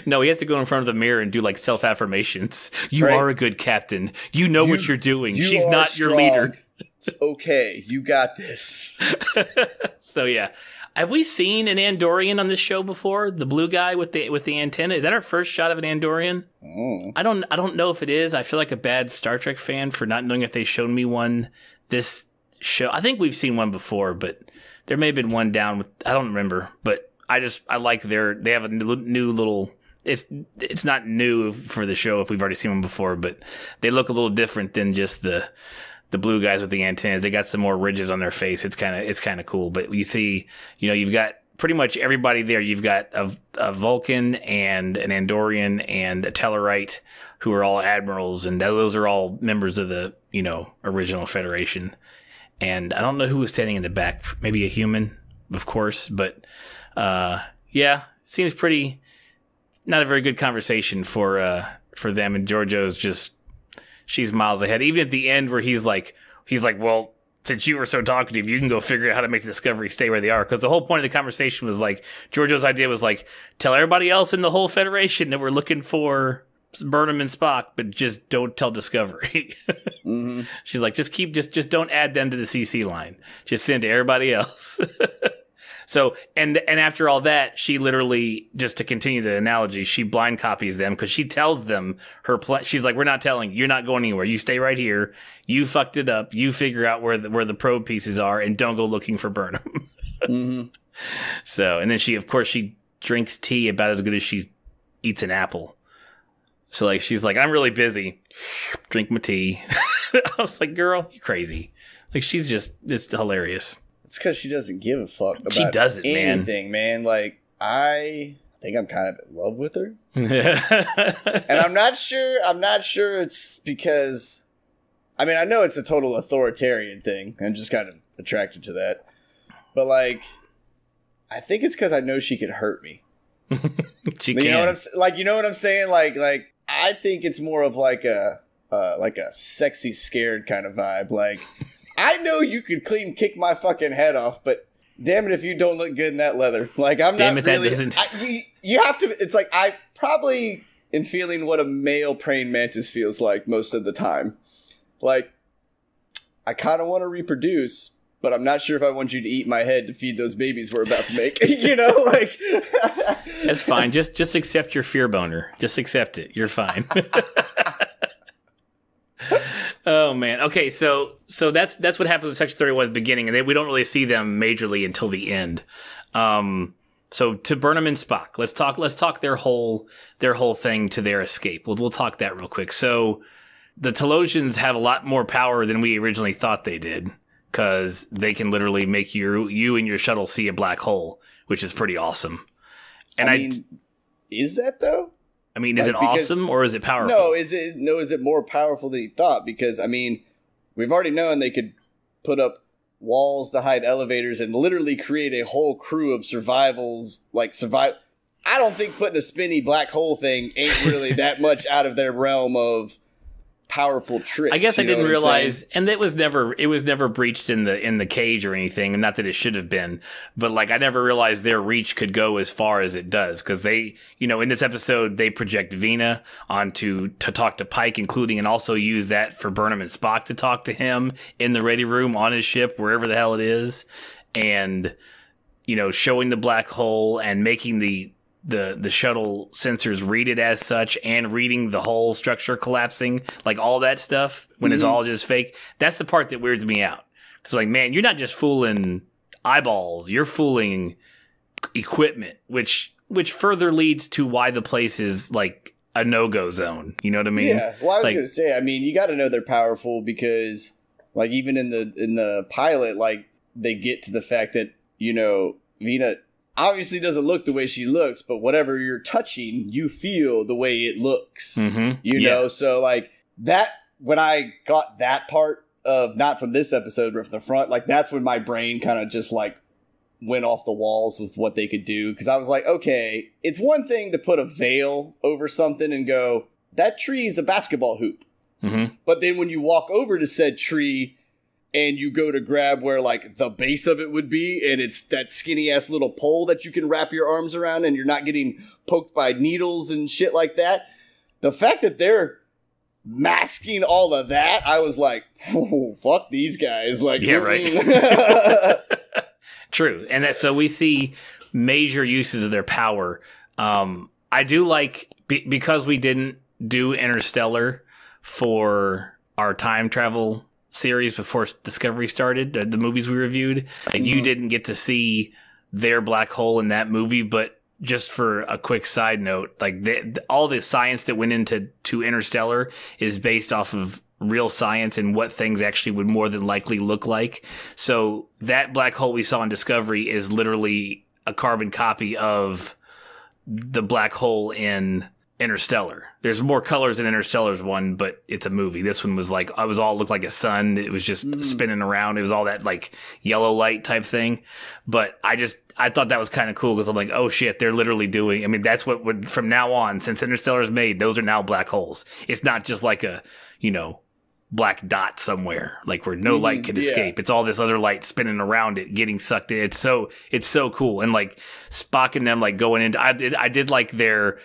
No, he has to go in front of the mirror and do like self-affirmations. You are a good captain. You know what you're doing. She's not strong. Your leader. It's okay. You got this. So yeah. Have we seen an Andorian on this show before? The blue guy with the antenna? Is that our first shot of an Andorian? Oh. I don't know if it is. I feel like a bad Star Trek fan for not knowing if they showed me one this show. I think we've seen one before, but there may have been one down with, I don't remember, but I like they have a new little, it's not new for the show if we've already seen one before, but they look a little different than just the blue guys with the antennas. They got some more ridges on their face. It's kind of cool. But you see, you've got pretty much everybody there. You've got a Vulcan and an Andorian and a Tellarite who are all admirals, and those are all members of the original Federation. And I don't know who was standing in the back. Maybe a human, of course. But yeah, seems pretty not a very good conversation for them. And Georgiou's just. She's miles ahead. Even at the end where he's like, well, since you were so talkative, you can go figure out how to make the Discovery stay where they are. Because the whole point of the conversation was like, Georgiou's idea was like, tell everybody else in the whole Federation that we're looking for Burnham and Spock, but just don't tell Discovery. Mm-hmm. She's like, just don't add them to the CC line. Just send to everybody else. So, and after all that, she literally, just to continue the analogy, she blind copies them because she tells them her plan. She's like, we're not telling you. You're not going anywhere. You stay right here. You fucked it up. You figure out where the probe pieces are and don't go looking for Burnham. Mm-hmm. So, and then she drinks tea about as good as she eats an apple. So like, she's like, I'm really busy. Drink my tea. I was like, girl, you're crazy. Like, it's hilarious. It's because she doesn't give a fuck about anything, man. Like, I think I'm kind of in love with her. And I'm not sure it's because, I mean, I know it's a total authoritarian thing. I'm just kind of attracted to that. But, like, I think it's because I know she could hurt me. She can. You know what I'm saying? Like, I think it's more of like a sexy scared kind of vibe. Like, I know you could clean kick my fucking head off, but damn it if you don't look good in that leather. Like, I'm damn not it, really... That doesn't... you have to... It's like, I probably am feeling what a male praying mantis feels like most of the time. Like, I kind of want to reproduce, but I'm not sure if I want you to eat my head to feed those babies we're about to make. Like... That's fine. Just accept your fear boner. Just accept it. You're fine. Oh man. Okay, so that's what happens with Section 31 at the beginning, and we don't really see them majorly until the end. So to Burnham and Spock, let's talk their whole thing to their escape. We'll talk that real quick. So the Talosians have a lot more power than we originally thought they did, because they can literally make you and your shuttle see a black hole, which is pretty awesome. And I mean, is that though? I mean, is it awesome or is it powerful? No, is it more powerful than you thought? Because, I mean, we've already known they could put up walls to hide elevators and literally create a whole crew of survivals, I don't think putting a spinny black hole thing ain't really that much out of their realm of powerful tricks. I guess I didn't realize, and it was never breached in the cage or anything, and not that it should have been, but like I never realized their reach could go as far as it does, because they, in this episode they project Vina to talk to Pike, including, and also use that for Burnham and Spock to talk to him in the ready room on his ship, wherever the hell it is, and showing the black hole and making the shuttle sensors read it as such, and reading the whole structure collapsing, like all that stuff when it's all just fake. That's the part that weirds me out. Because like, man, you're not just fooling eyeballs, you're fooling equipment, which further leads to why the place is like a no-go zone. You know what I mean? Yeah. Well, I was going to say, I mean, you got to know they're powerful because like even in the pilot, like they get to the fact that, Vina obviously doesn't look the way she looks, but whatever you're touching, you feel the way it looks. Mm-hmm. You know, so like that, when I got that part of, not from this episode, but from the front, like that's when my brain kind of just like went off the walls with what they could do. Because I was like, okay, it's one thing to put a veil over something and go, that tree is a basketball hoop. Mm-hmm. But then when you walk over to said tree and you go to grab where like the base of it would be, and it's that skinny ass little pole that you can wrap your arms around and you're not getting poked by needles and shit like that. The fact that they're masking all of that, I was like, oh, fuck these guys. Like, yeah, right. True. And that, so we see major uses of their power. I do like, because we didn't do Interstellar for our time travel series before Discovery started, the movies we reviewed, like you didn't get to see their black hole in that movie. But just for a quick side note, like all the science that went into Interstellar is based off of real science and what things actually would more than likely look like. So that black hole we saw in Discovery is literally a carbon copy of the black hole in Interstellar. There's more colors in Interstellar's one, but it's a movie. This one was like, it looked like a sun. It was just spinning around. It was all that like yellow light type thing. But I thought that was kind of cool because I'm like, oh shit, they're literally doing, I mean, that's what would, from now on, since Interstellar's made, those are now black holes. It's not just like a, black dot somewhere, like where no light could escape. It's all this other light spinning around it, getting sucked in. It's so cool. And like Spock and them like going into, I did like their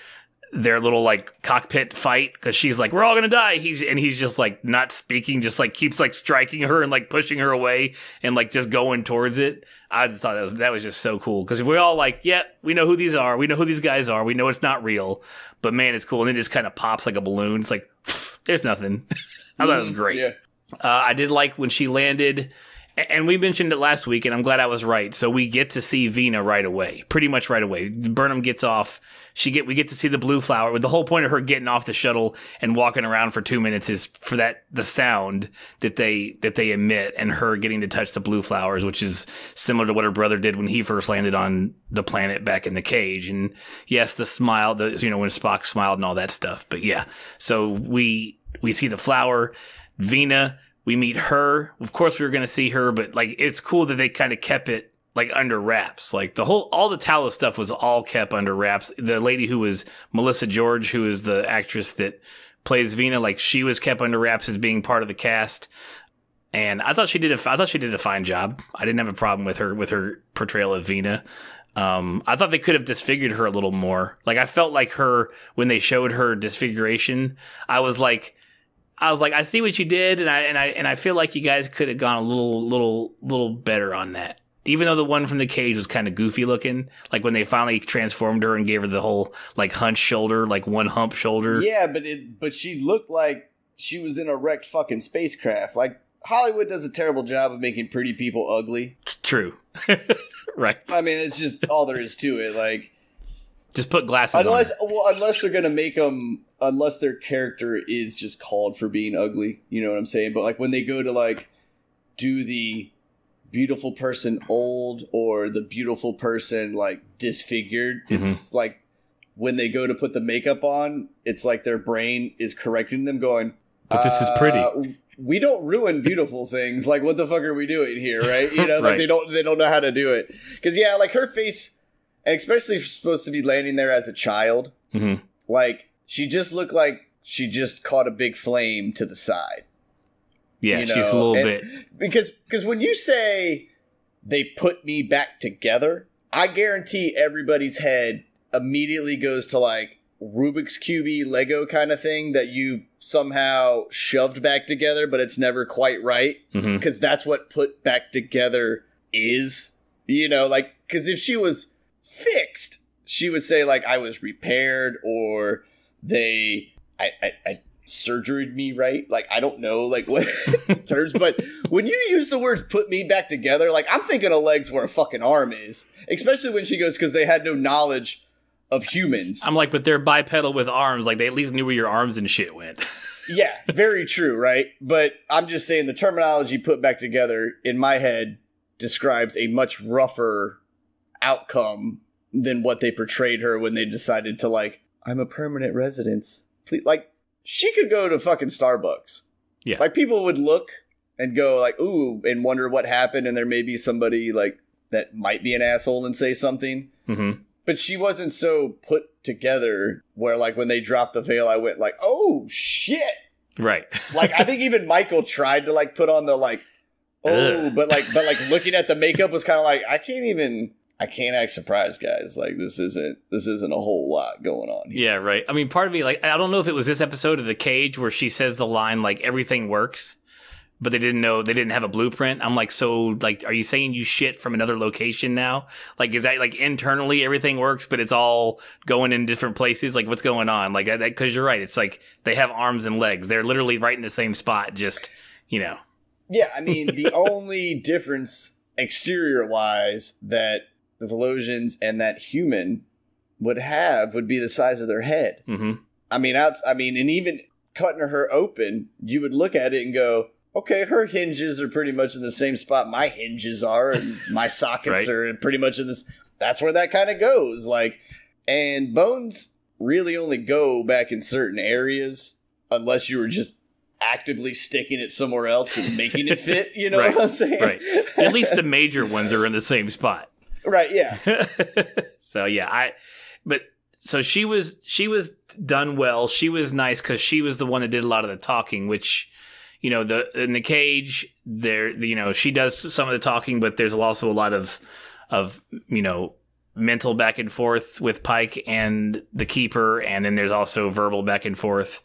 little like cockpit fight, because she's like, we're all gonna die. He's just like not speaking, just like keeps like striking her and like pushing her away and like just going towards it. I just thought that was just so cool, because we're all like, yeah, we know who these are, we know who these guys are, we know it's not real, but man, it's cool. And it just kind of pops like a balloon. It's like, there's nothing. I thought it was great. Yeah. I did like when she landed, and we mentioned it last week, and I'm glad I was right. So we get to see Vina right away, pretty much right away. Burnham gets off. We get to see the blue flower. With the whole point of her getting off the shuttle and walking around for 2 minutes is for the sound that they emit, and her getting to touch the blue flowers, which is similar to what her brother did when he first landed on the planet back in the cage. And yes, the smile, when Spock smiled and all that stuff. But yeah, so we see the flower, Vina. We meet her. Of course, we were going to see her, but like it's cool that they kind of kept it like under wraps. Like all the Talos stuff was all kept under wraps. The lady who was Melissa George, who is the actress that plays Vina, like she was kept under wraps as being part of the cast. And I thought she did a fine job. I didn't have a problem with her portrayal of Vina. I thought they could have disfigured her a little more. Like I felt like her when they showed her disfiguration, I was like, I see what you did, and I feel like you guys could have gone a little better on that. Even though the one from the cage was kind of goofy looking, like when they finally transformed her and gave her the whole like hunch shoulder, like one hump shoulder. Yeah, but she looked like she was in a wrecked fucking spacecraft. Like Hollywood does a terrible job of making pretty people ugly. True, right? I mean, it's just all there is to it. Like, just put glasses on. Unless they're gonna make them. Unless their character is just called for being ugly, you know what I'm saying? But like when they go to like do the beautiful person old or the beautiful person like disfigured, it's like when they go to put the makeup on, it's like their brain is correcting them, going, "But this is pretty. We don't ruin beautiful things. Like, what the fuck are we doing here, right? You know, like right. they don't know how to do it. Because yeah, like her face, and especially if she's supposed to be landing there as a child, like. She just looked like she just caught a big flame to the side. Yeah, she's a little bit. Because when you say they put me back together, I guarantee everybody's head immediately goes to like Rubik's Cube Lego kind of thing that you've somehow shoved back together, but it's never quite right. Because that's what put back together is. Like, because if she was fixed, she would say like I was repaired, or I surgeryed me right. Like, I don't know like what terms, but when you use the words put me back together, like I'm thinking of legs where a fucking arm is, especially when she goes, because they had no knowledge of humans. I'm like, but they're bipedal with arms. Like they at least knew where your arms and shit went. Yeah, very true. Right. But I'm just saying the terminology put back together in my head describes a much rougher outcome than what they portrayed her when they decided to like, I'm a permanent residence. Please, like, she could go to fucking Starbucks. Yeah. Like, people would look and go, like, ooh, and wonder what happened, and there may be somebody, like, that might be an asshole and say something. Mm-hmm. But she wasn't so put together where, like, when they dropped the veil, I went like, oh, shit. Right. Like, I think even Michael tried to, like, put on the, like, oh, Ugh. but looking at the makeup was kind of like, I can't act surprised, guys. Like, this isn't a whole lot going on here. Yeah, right. I mean, part of me, like, I don't know if it was this episode of The Cage where she says the line, like, everything works, but they didn't have a blueprint. I'm like, so, like, are you saying you shit from another location now? Like, is that, like, internally everything works, but it's all going in different places? Like, what's going on? Like, because you're right. It's like they have arms and legs. They're literally right in the same spot, just, you know. Yeah, I mean, the only difference exterior-wise that the Velosians and that human would be the size of their head. Mm-hmm. I mean, and even cutting her open, you would look at it and go, okay, her hinges are pretty much in the same spot my hinges are, and my sockets Right. are pretty much in this. That's where that kind of goes. Like, and bones really only go back in certain areas unless you were just actively sticking it somewhere else and making it fit. You know Right. what I'm saying? Right. At least the major ones are in the same spot. Right. Yeah. So yeah, so she was done well. She was nice because she was the one that did a lot of the talking, which, you know, in the cage there, you know, she does some of the talking, but there's also a lot of you know, mental back and forth with Pike and the Keeper, and then there's also verbal back and forth.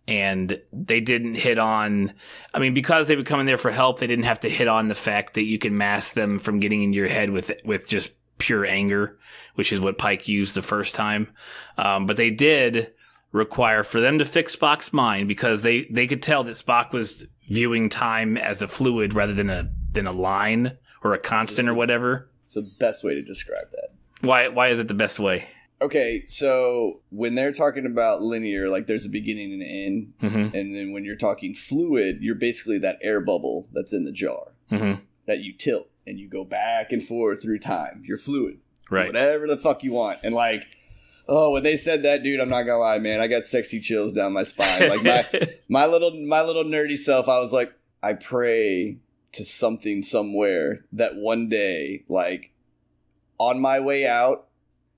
And they didn't hit on, I mean, because they would come in there for help, they didn't have to hit on the fact that you can mask them from getting into your head with just pure anger, which is what Pike used the first time. But they did require for them to fix Spock's mind, because they could tell that Spock was viewing time as a fluid rather than a line or a constant or whatever. It's the best way to describe that. Why is it the best way? Okay, so when they're talking about linear, like there's a beginning and an end, Mm-hmm. and then when you're talking fluid, you're basically that air bubble that's in the jar Mm-hmm. that you tilt and you go back and forth through time. You're fluid. Do Right. whatever the fuck you want. And like, oh, when they said that, dude, I'm not gonna lie, man, I got sexy chills down my spine. Like my little nerdy self, I was like, I pray to something somewhere that one day, like, on my way out,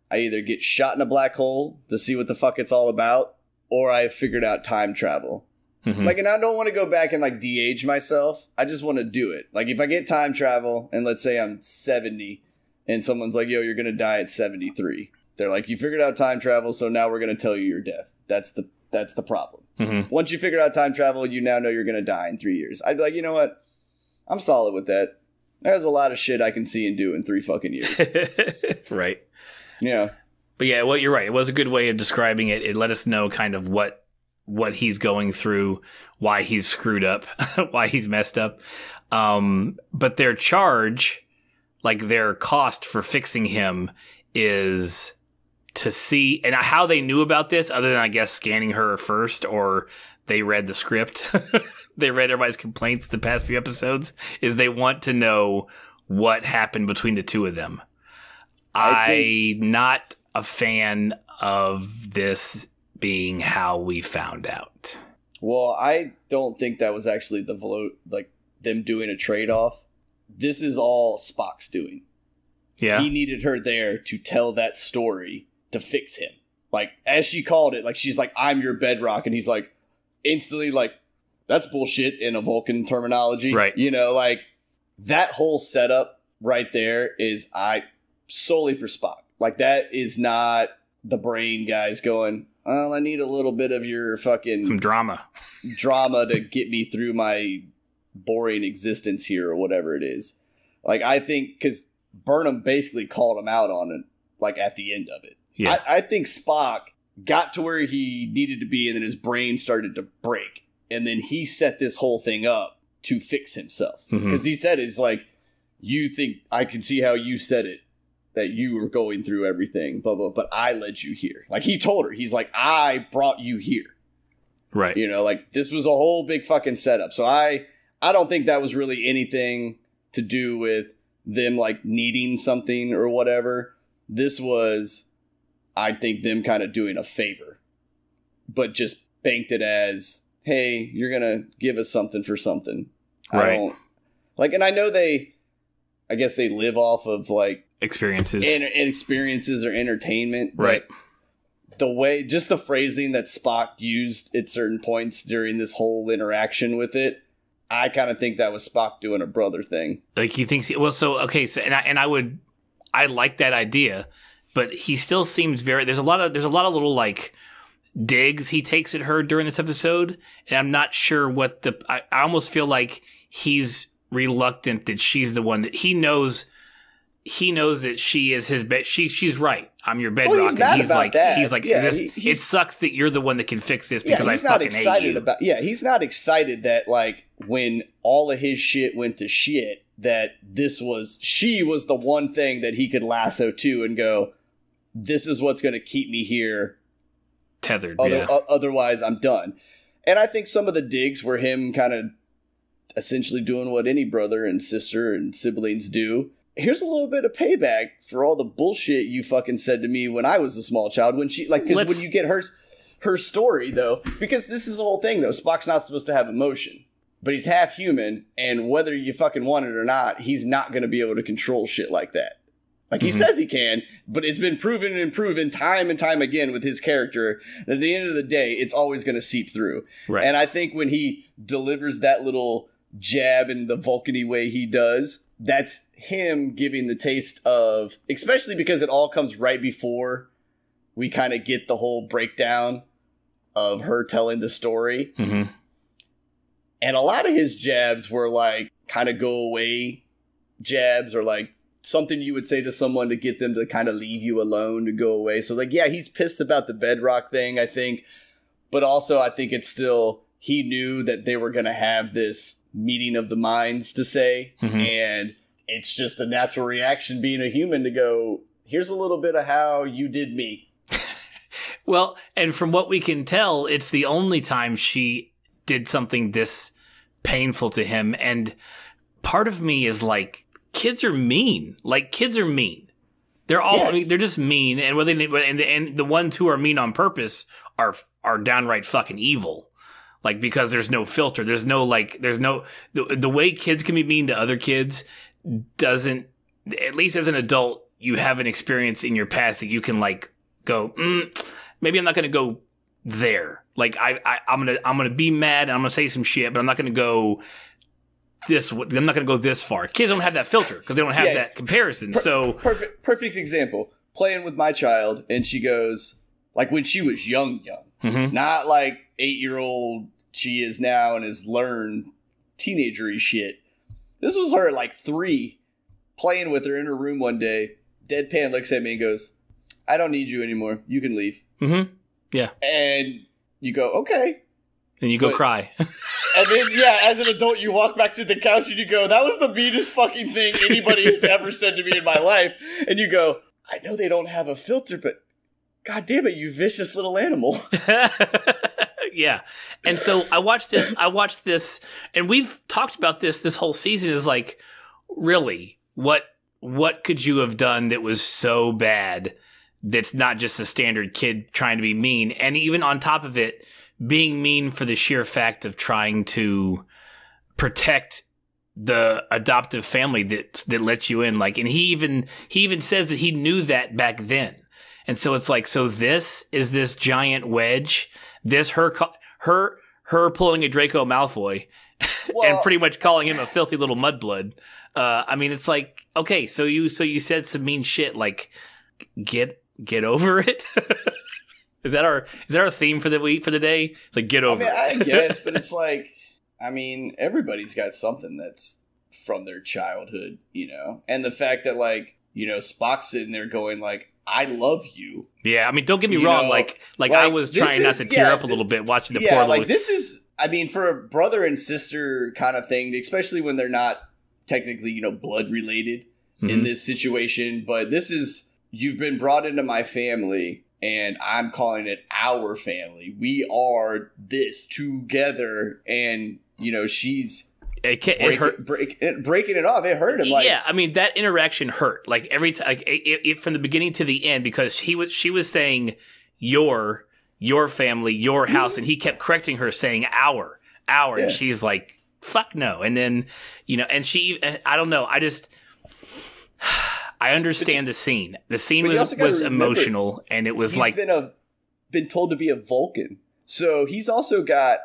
I either get shot in a black hole to see what the fuck it's all about, or I figured out time travel. Mm-hmm. Like, and I don't want to go back and like de-age myself. I just want to do it. Like, if I get time travel and let's say I'm 70 and someone's like, yo, you're going to die at 73. They're like, you figured out time travel, so now we're going to tell you your death. That's the problem. Mm-hmm. Once you figure out time travel, you now know you're going to die in 3 years. I'd be like, you know what? I'm solid with that. There's a lot of shit I can see and do in 3 fucking years. Right. Yeah. But yeah, well, you're right. It was a good way of describing it. It let us know kind of what he's going through, why he's screwed up, why he's messed up. But their charge, like their cost for fixing him, is to see, and how they knew about this, other than I guess scanning her first, or they read the script. They read everybody's complaints the past few episodes, is they want to know what happened between the two of them. I'm not a fan of this being how we found out. Well, I don't think that was actually them doing a trade-off. This is all Spock's doing. Yeah. He needed her there to tell that story to fix him. Like, as she called it, like, she's like, I'm your bedrock. And he's like, instantly like, that's bullshit in a Vulcan terminology. Right. You know, like, that whole setup right there is solely for Spock. Like, that is not the brain guys going, well, I need a little bit of your fucking Some drama to get me through my boring existence here, or whatever it is. Like, I think, because Burnham basically called him out on it, like, at the end of it. Yeah. I think Spock got to where he needed to be, and then his brain started to break. And then he set this whole thing up to fix himself. Because he said, it's like, you think, I can see how you said it, that you were going through everything, blah, blah, but I led you here. Like, he told her, he's like, I brought you here. Right. You know, like, this was a whole big fucking setup. So I don't think that was really anything to do with them, like, needing something or whatever. This was, I think, them kind of doing a favor, but just banked it as, hey, you're going to give us something for something. Right. I don't, like, and I know they I guess they live off of like experiences, experiences or entertainment, right? The way, just the phrasing that Spock used at certain points during this whole interaction with it, I kind of think that was Spock doing a brother thing. Like he thinks, I like that idea, but he still seems there's a lot of little like digs he takes at her during this episode, and I'm not sure what I almost feel like he's reluctant that she's the one that he knows that she is his bed. She's right. I'm your bedrock. Well, he's mad he's about like, that. He's like, it sucks that you're the one that can fix this because I fucking hate you. He's not excited that like when all of his shit went to shit, that she was the one thing that he could lasso to and go, this is what's going to keep me here tethered. Otherwise, I'm done. And I think some of the digs were him kind of essentially doing what any brother and sister and siblings do. Here's a little bit of payback for all the bullshit you fucking said to me when I was a small child. When she, like, because when you get her story, though, because this is the whole thing, though. Spock's not supposed to have emotion, but he's half human, and whether you fucking want it or not, he's not going to be able to control shit like that. Like, he says he can, but it's been proven and proven time and time again with his character that at the end of the day, it's always going to seep through. Right. And I think when he delivers that little jab in the Vulcan-y way he does, that's him giving the taste of, especially because it all comes right before we kind of get the whole breakdown of her telling the story. Mm-hmm. And a lot of his jabs were like kind of go away jabs, or like something you would say to someone to get them to kind of leave you alone, to go away. So like, yeah, he's pissed about the bedrock thing, I think. But also I think it's still, he knew that they were going to have this meeting of the minds to say. Mm-hmm. And it's just a natural reaction being a human to go, here's a little bit of how you did me. Well, and from what we can tell, it's the only time she did something this painful to him. And part of me is like, kids are mean. Like, kids are mean. They're all, I mean, they're just mean. And and the ones who are mean on purpose are downright fucking evil. Like, because there's no filter. There's no, the way kids can be mean to other kids doesn't, at least as an adult, you have an experience in your past that you can like go, maybe I'm not going to go there. Like, I'm going to be mad and I'm going to say some shit, but I'm not going to go this far. Kids don't have that filter because they don't have that comparison. Perfect example. Playing with my child, and she goes, like when she was young, mm-hmm. not like 8-year-old she is now and has learned teenagery shit. This was her at like 3, playing with her in her room one day. Deadpan looks at me and goes, I don't need you anymore. You can leave. Mm-hmm. Yeah. And you go, okay. And you go cry. And then, as an adult, you walk back to the couch and you go, that was the meanest fucking thing anybody has ever said to me in my life. And you go, I know they don't have a filter, but God damn it, you vicious little animal. Yeah. And so I watched this, and we've talked about this whole season, is like, really, what could you have done that was so bad that's not just a standard kid trying to be mean? And even on top of it, being mean for the sheer fact of trying to protect the adoptive family that lets you in. Like, and he even says that he knew that back then. And so it's like, so this is this giant wedge, this her pulling a Draco Malfoy and pretty much calling him a filthy little mudblood. I mean, it's like, okay, so you said some mean shit, like, get over it. Is that our theme for the day? It's like, get over it. I guess, but it's like, I mean, everybody's got something that's from their childhood, you know? And the fact that, like, you know, Spock's sitting there going, like, I love you. Yeah, I mean, don't get me wrong. Like I was trying not to tear up a little bit watching the poor little... like, this is, I mean, for a brother and sister kind of thing, especially when they're not technically, you know, blood related in this situation. But this is, you've been brought into my family, and I'm calling it our family. We are this together, and, you know, she's... It hurt. Breaking it off, it hurt him. Like, yeah, I mean, that interaction hurt. Like, every time, like, it from the beginning to the end, because she was saying your family, your house, and he kept correcting her, saying our, and she's like, fuck no. And then, you know, and she, I don't know, I just, I understand the scene. The scene was remember, emotional, and it was like been told to be a Vulcan, so he's also got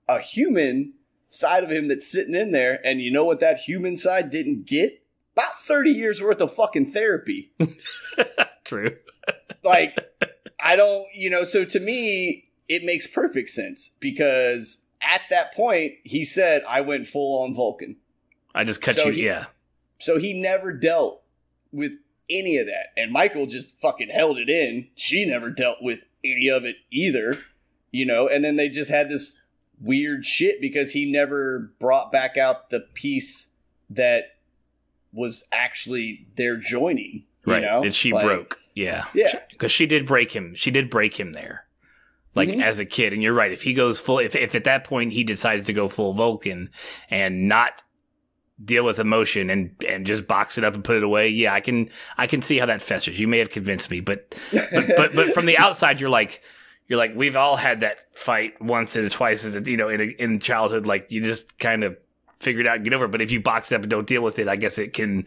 a human side of him that's sitting in there. And you know what that human side didn't get? About 30 years worth of fucking therapy. True. Like, I don't, so to me, it makes perfect sense because at that point, he said, I went full on Vulcan. I just cut yeah. So he never dealt with any of that. And Michael just fucking held it in. She never dealt with any of it either, and then they just had this weird shit because he never brought back out the piece that was actually their joining, that she broke. Yeah. Because she did break him. She did break him there, as a kid. And you're right. If he goes full, if at that point he decides to go full Vulcan and not deal with emotion and just box it up and put it away, yeah, I can see how that festers. You may have convinced me, but from the outside, you're like, we've all had that fight once and twice as in childhood. Like, you just kind of figure it out and get over it. But if you box it up and don't deal with it, I guess it can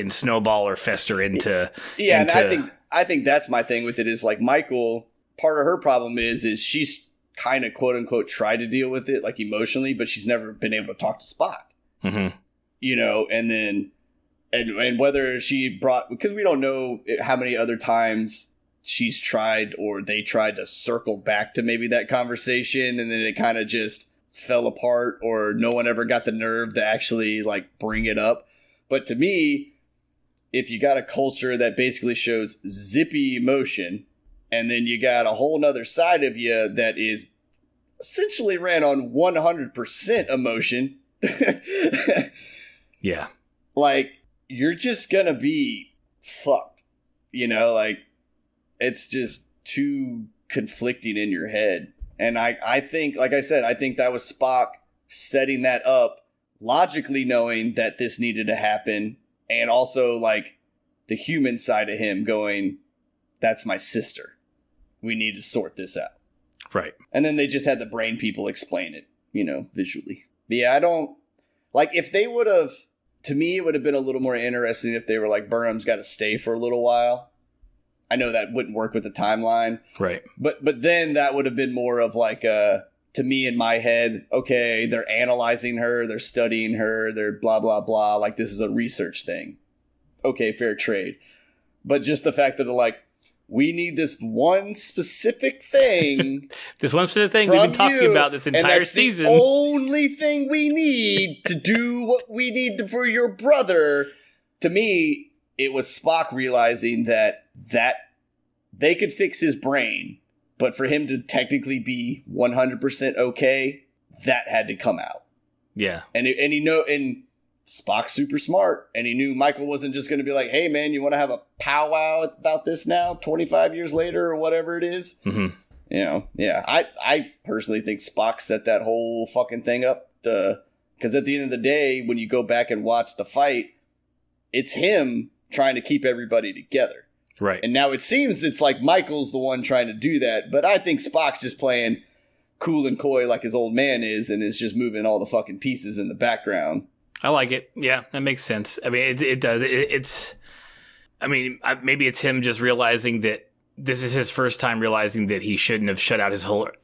snowball or fester into. Yeah, and I think that's my thing with it is like Michael. Part of her problem is she's kind of quote unquote tried to deal with it like emotionally, but she's never been able to talk to Spock. Mm-hmm. And then and whether she brought, because we don't know how many other times she's tried or they tried to circle back to maybe that conversation, and then it kind of just fell apart, or no one ever got the nerve to actually like bring it up. But to me, if you got a culture that basically shows zippy emotion, and then you got a whole nother side of you that is essentially ran on 100% emotion, yeah, like, you're just gonna be fucked, like, it's just too conflicting in your head. And I think, like I said, I think that was Spock setting that up, logically knowing that this needed to happen, and also, like, the human side of him going, that's my sister. We need to sort this out. Right. And then they just had the brain people explain it, visually. But yeah, I don't... Like, if they would have... To me, it would have been a little more interesting if they were like, Burnham's got to stay for a little while. I know that wouldn't work with the timeline. Right. But then that would have been more of like to me in my head, okay, they're analyzing her, they're studying her, they're blah, blah, blah. Like, this is a research thing. Okay, fair trade. But just the fact that they're like, we need this one specific thing. This one specific thing we've been talking about this entire season. The only thing we need to do what we need to for your brother. To me, it was Spock realizing that they could fix his brain, but for him to technically be 100% okay, that had to come out. Yeah. And Spock's super smart, and he knew Michael wasn't just going to be like, hey, man, you want to have a powwow about this now, 25 years later, or whatever it is? Mm-hmm. Yeah. I personally think Spock set that whole fucking thing up, because at the end of the day, when you go back and watch the fight, it's him trying to keep everybody together. Right. And now it seems it's like Michael's the one trying to do that, but I think Spock's just playing cool and coy like his old man is, and is just moving all the fucking pieces in the background. I like it. Yeah, that makes sense. I mean, it does. Maybe it's him just realizing that this is his first time realizing that he shouldn't have shut out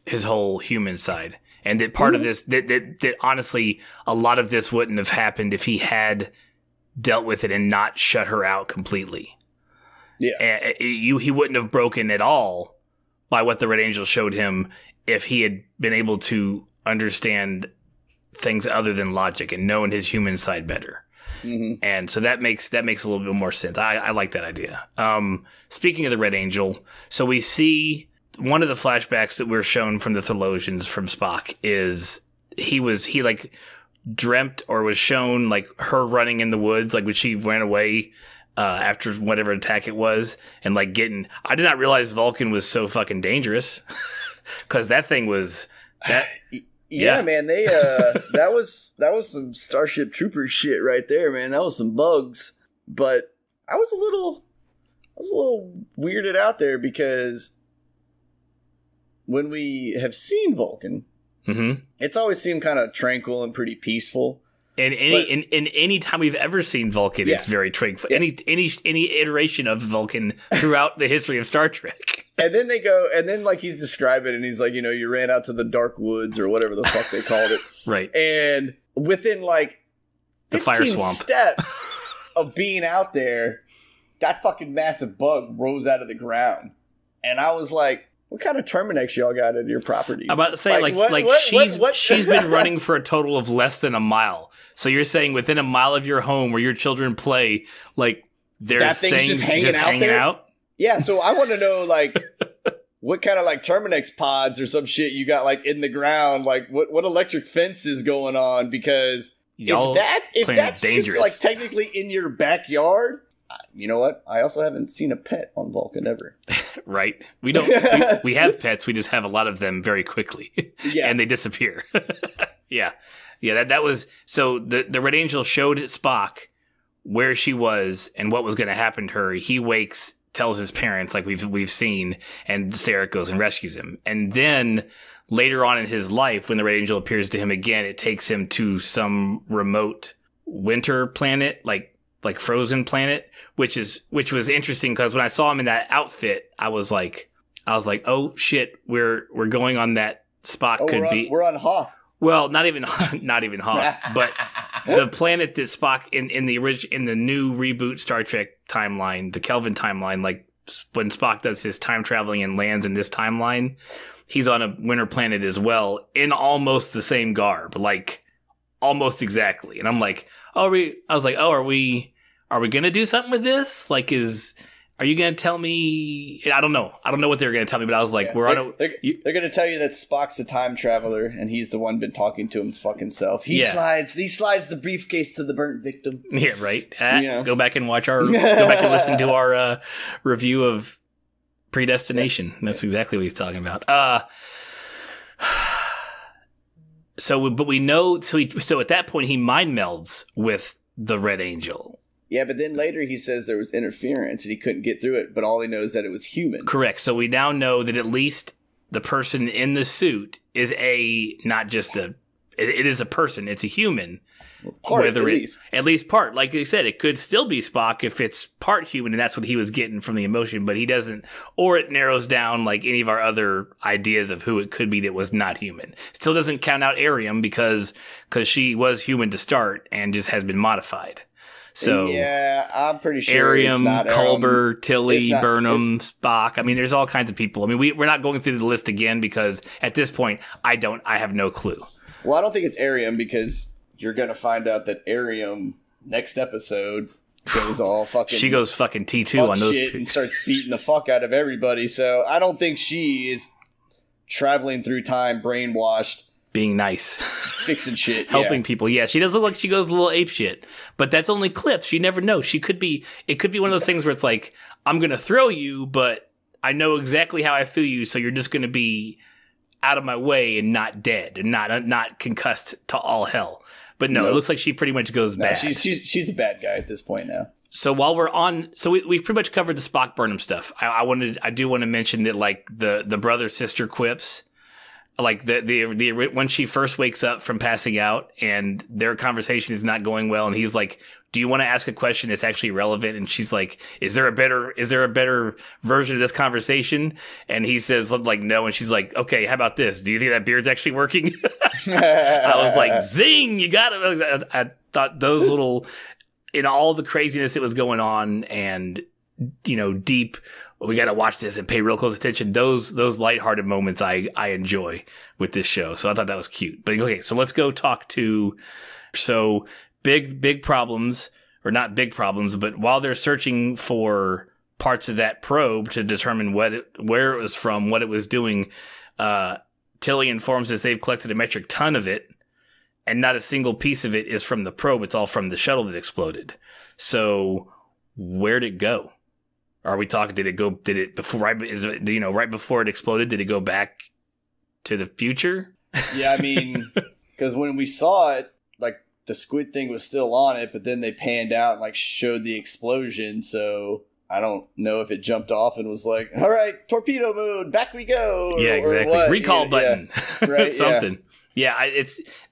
his whole human side, and that part of this, that honestly, a lot of this wouldn't have happened if he had dealt with it and not shut her out completely. Yeah, he wouldn't have broken at all by what the Red Angel showed him if he had been able to understand things other than logic and knowing his human side better. Mm-hmm. And so that makes a little bit more sense. I like that idea. Speaking of the Red Angel, so we see one of the flashbacks that we're shown from the Thelosians from Spock is he like dreamt or was shown like her running in the woods, like when she ran away after whatever attack it was, and like I did not realize Vulcan was so fucking dangerous, because that thing was that. Yeah, man, they that was some Starship Troopers shit right there, man. That was some bugs. But I was a little weirded out there, because when we have seen Vulcan, mm-hmm. it's always seemed kind of tranquil and pretty peaceful. And in any time we've ever seen Vulcan, it's very tranquil. Any iteration of Vulcan throughout the history of Star Trek. And then they go, and then like he's describing, and he's like, you know, you ran out to the dark woods or whatever the fuck they called it, right? And within like the fire swamp steps of being out there, that fucking massive bug rose out of the ground, and I was like, what kind of Terminex y'all got in your properties? I'm about to say, she's been running for a total of less than a mile. So you're saying within a mile of your home where your children play, like there's things just hanging out? Yeah, so I want to know, like, what kind of, like, Terminex pods or some shit you got, like, in the ground? Like, what electric fence is going on? Because if that's just, like, technically in your backyard, you know what? I also haven't seen a pet on Vulcan ever. Right. We don't. We have pets. We just have a lot of them very quickly. Yeah. And they disappear. Yeah. Yeah, that was... So the Red Angel showed Spock where she was and what was going to happen to her. He wakes... tells his parents, like we've seen, and Sarah goes and rescues him. And then later on in his life, when the Red Angel appears to him again, it takes him to some remote winter planet, like frozen planet, which was interesting because when I saw him in that outfit, I was like, oh shit, we're going on that Spock we're on Hoth. Well, not even Hoth, but the planet that Spock in the new reboot Star Trek timeline, the Kelvin timeline, like when Spock does his time traveling and lands in this timeline, he's on a winter planet as well in almost the same garb, like almost exactly. And I'm like, are we going to do something with this? Like, are you going to tell me? I don't know what they were going to tell me, but I was like, they're going to tell you that Spock's a time traveler and he's the one been talking to his fucking self. He slides the briefcase to the burnt victim. Yeah, right. Go back and listen to our review of Predestination. That's exactly what he's talking about. So we know. So at that point, he mind melds with the Red Angel. Yeah, but then later he says there was interference and he couldn't get through it, but all he knows is that it was human. Correct. So we now know that at least the person in the suit is not just it is a person, it's a human. At least part. Like you said, it could still be Spock if it's part human, and that's what he was getting from the emotion, but he doesn't, or it narrows down like any of our other ideas of who it could be that was not human. Still doesn't count out Arium because she was human to start and just has been modified. So yeah, I'm pretty sure Arium, it's not Culber, Tilly, Burnham, Spock. I mean, there's all kinds of people. I mean, we're not going through the list again because at this point, I have no clue. Well, I don't think it's Arium because you're going to find out that Arium next episode goes all fucking... She goes fucking T2 on those shit and starts beating the fuck out of everybody. So I don't think she is traveling through time brainwashed. Being nice. Fixing shit. Helping people. Yeah, she does look like she goes a little ape shit. But that's only clips. You never know. It could be one of those things where it's like, I'm going to throw you, but I know exactly how I threw you, so you're just going to be out of my way and not dead and not concussed to all hell. But no, it looks like she pretty much goes bad. She's a bad guy at this point now. So while we're on, we've pretty much covered the Spock Burnham stuff. I do want to mention that like the brother sister quips, like the when she first wakes up from passing out and their conversation is not going well, and he's like, "Do you want to ask a question that's actually relevant?" And she's like, "Is there a better version of this conversation?" And he says like, "No." And she's like, "Okay, how about this? Do you think that beard's actually working?" I was like, "Zing! You got it." I thought those little, in all the craziness that was going on, and deep. We got to watch this and pay real close attention. Those lighthearted moments I enjoy with this show. So I thought that was cute. But okay, so let's go talk to big problems, or not big problems, but while they're searching for parts of that probe to determine where it was from, what it was doing, Tilly informs us they've collected a metric ton of it, and not a single piece of it is from the probe. It's all from the shuttle that exploded. So where'd it go? Are we talking? Did it before? Right before it exploded? Did it go back to the future? Yeah, I mean, because when we saw it, like the squid thing was still on it, but then they panned out and like showed the explosion. So I don't know if it jumped off and was like, "All right, torpedo mode, back we go." Yeah, exactly. Recall button, right? Something. Yeah,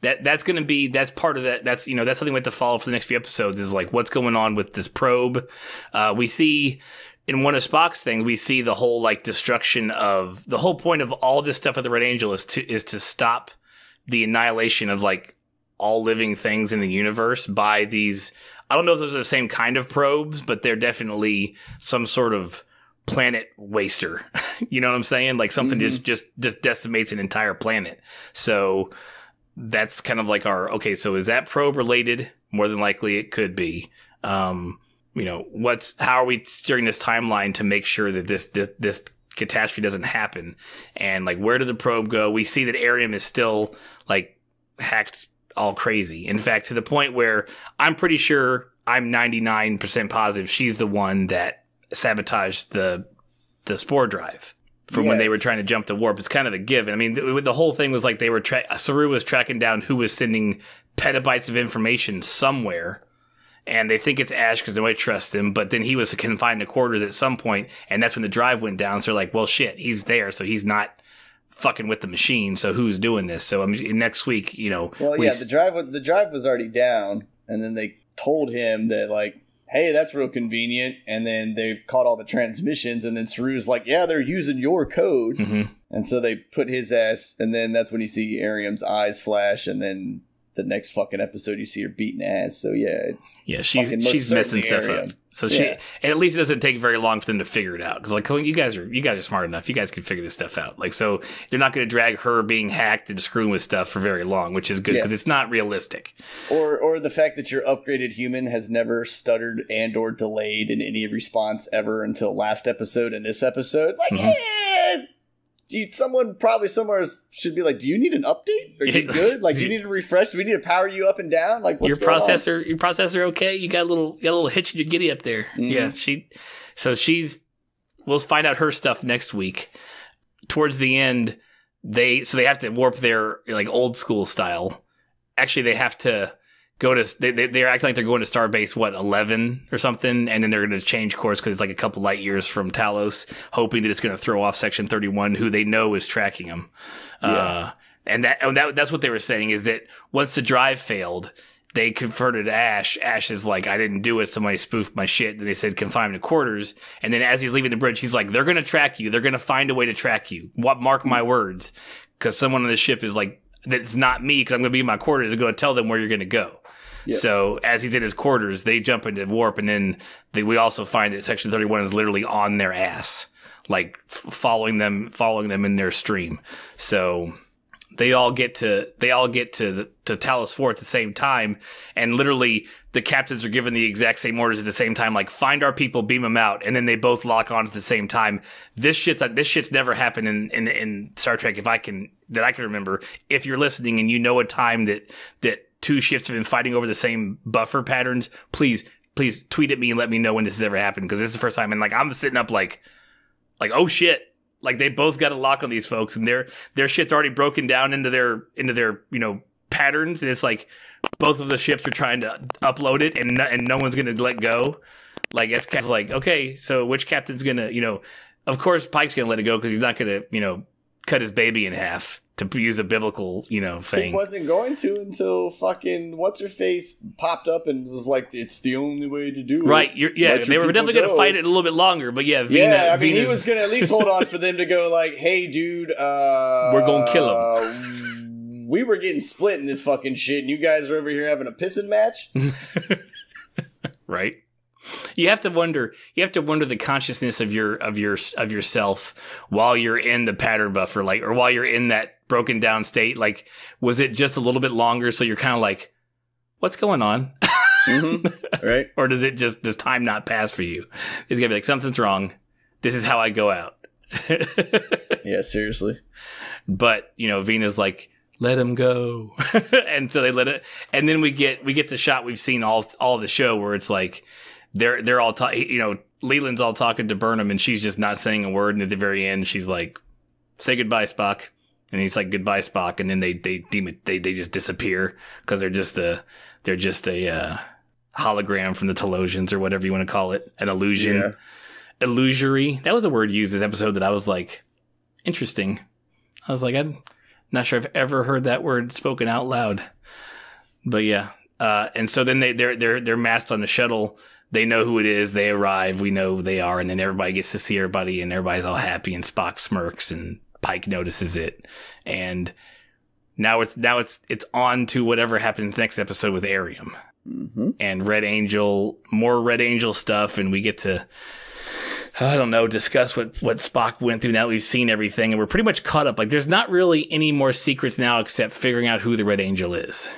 that's going to be, that's part of that. That's, that's something we have to follow for the next few episodes is like what's going on with this probe. We see in one of Spock's things, we see the whole like destruction of the whole point of all this stuff with the Red Angel is to stop the annihilation of like all living things in the universe by these. I don't know if those are the same kind of probes, but they're definitely some sort of planet waster. You know what I'm saying? Like something just decimates an entire planet. So that's kind of like okay, so is that probe related? More than likely it could be. How are we steering this timeline to make sure that this catastrophe doesn't happen? And like, where did the probe go? We see that Arium is still like hacked all crazy. In fact, to the point where I'm pretty sure, I'm 99% positive she's the one that sabotaged the spore drive from when they were trying to jump to warp. It's kind of a given. I mean, the whole thing was like they were Saru was tracking down who was sending petabytes of information somewhere, and they think it's Ash because nobody trusts him. But then he was confined to quarters at some point, and that's when the drive went down. So they're like, well, shit, he's there, so he's not fucking with the machine. So who's doing this? So next week, the drive was already down, and then they told him that like, hey, that's real convenient. And then they caught all the transmissions, and then Saru's like, yeah, they're using your code. Mm-hmm. And so they put his ass, and then that's when you see Arium's eyes flash, and then the next fucking episode you see her beating ass. So she's messing stuff up. So and at least it doesn't take very long for them to figure it out. Because like, you guys are smart enough. You guys can figure this stuff out. Like, so they're not going to drag her being hacked and screwing with stuff for very long, which is good because it's not realistic. Or the fact that your upgraded human has never stuttered and or delayed in any response ever until last episode and this episode. Like, someone probably somewhere should be like, do you need an update? Are you good? Like, do you need to refresh? Do we need to power you up and down? Like, what's your processor okay? You got a little hitch in your giddy up there. Mm-hmm. Yeah, we'll find out her stuff next week. Towards the end, they have to warp their like old school style. Actually, they have to go to they're acting like they're going to Starbase 11 or something, and then they're going to change course because it's like a couple light years from Talos, hoping that it's going to throw off Section 31, who they know is tracking them. And that's what they were saying is that once the drive failed, they converted Ash. Ash is like, I didn't do it. Somebody spoofed my shit. And they said confine to quarters. And then as he's leaving the bridge, he's like, they're going to track you. They're going to find a way to track you. Mark my words, because someone on the ship is like, that's not me, because I'm going to be in my quarters and go tell them where you're going to go. Yep. So as he's in his quarters, they jump into warp, and then we also find that Section 31 is literally on their ass, like following them in their stream. So they all get to Talos IV at the same time, and literally the captains are given the exact same orders at the same time, like find our people, beam them out, and then they both lock on at the same time. This shit's never happened in Star Trek that I can remember. If you're listening and you know a time that two ships have been fighting over the same buffer patterns, please tweet at me and let me know when this has ever happened, because this is the first time. And like, I'm sitting up like, oh shit. Like, they both got a lock on these folks, and their shit's already broken down into their patterns, and it's like both of the ships are trying to upload it, and no one's gonna let go. Like, it's kind of like, okay, so which captain's gonna, of course Pike's gonna let it go because he's not gonna, cut his baby in half, to use a biblical, thing. He wasn't going to until fucking what's-her-face popped up and was like, it's the only way to do it. Right, they were definitely going to fight it a little bit longer, but he was going to at least hold on for them to go like, hey, dude, we're going to kill him. We were getting split in this fucking shit, and you guys are over here having a pissing match? Right. You have to wonder the consciousness of yourself while you're in the pattern buffer, like, or while you're in that broken down state. Like, was it just a little bit longer, so you're kind of like, what's going on? Mm-hmm. Right. Or does time not pass for you? It's gonna be like, something's wrong. This is how I go out. Yeah, seriously. But Vena's like, let him go. And so they let it, and then we get the shot we've seen all the show where it's like they're all Leland's all talking to Burnham, and she's just not saying a word, and at the very end she's like, say goodbye, Spock. And he's like, goodbye, Spock, and then they just disappear because they're just a hologram from the Talosians, or whatever you want to call it, an illusion. Yeah. Illusory. That was the word used this episode that I was like, interesting. I was like, Not sure I've ever heard that word spoken out loud. But yeah. And so then they're masked on the shuttle. They know who it is. They arrive. We know who they are. And then everybody gets to see everybody and everybody's all happy and Spock smirks and Pike notices it. And now it's on to whatever happens next episode with Arium. Mm-hmm. And Red Angel, more Red Angel stuff. And we get to, I don't know, discuss what Spock went through now that we've seen everything. And we're pretty much caught up. Like, there's not really any more secrets now except figuring out who the Red Angel is.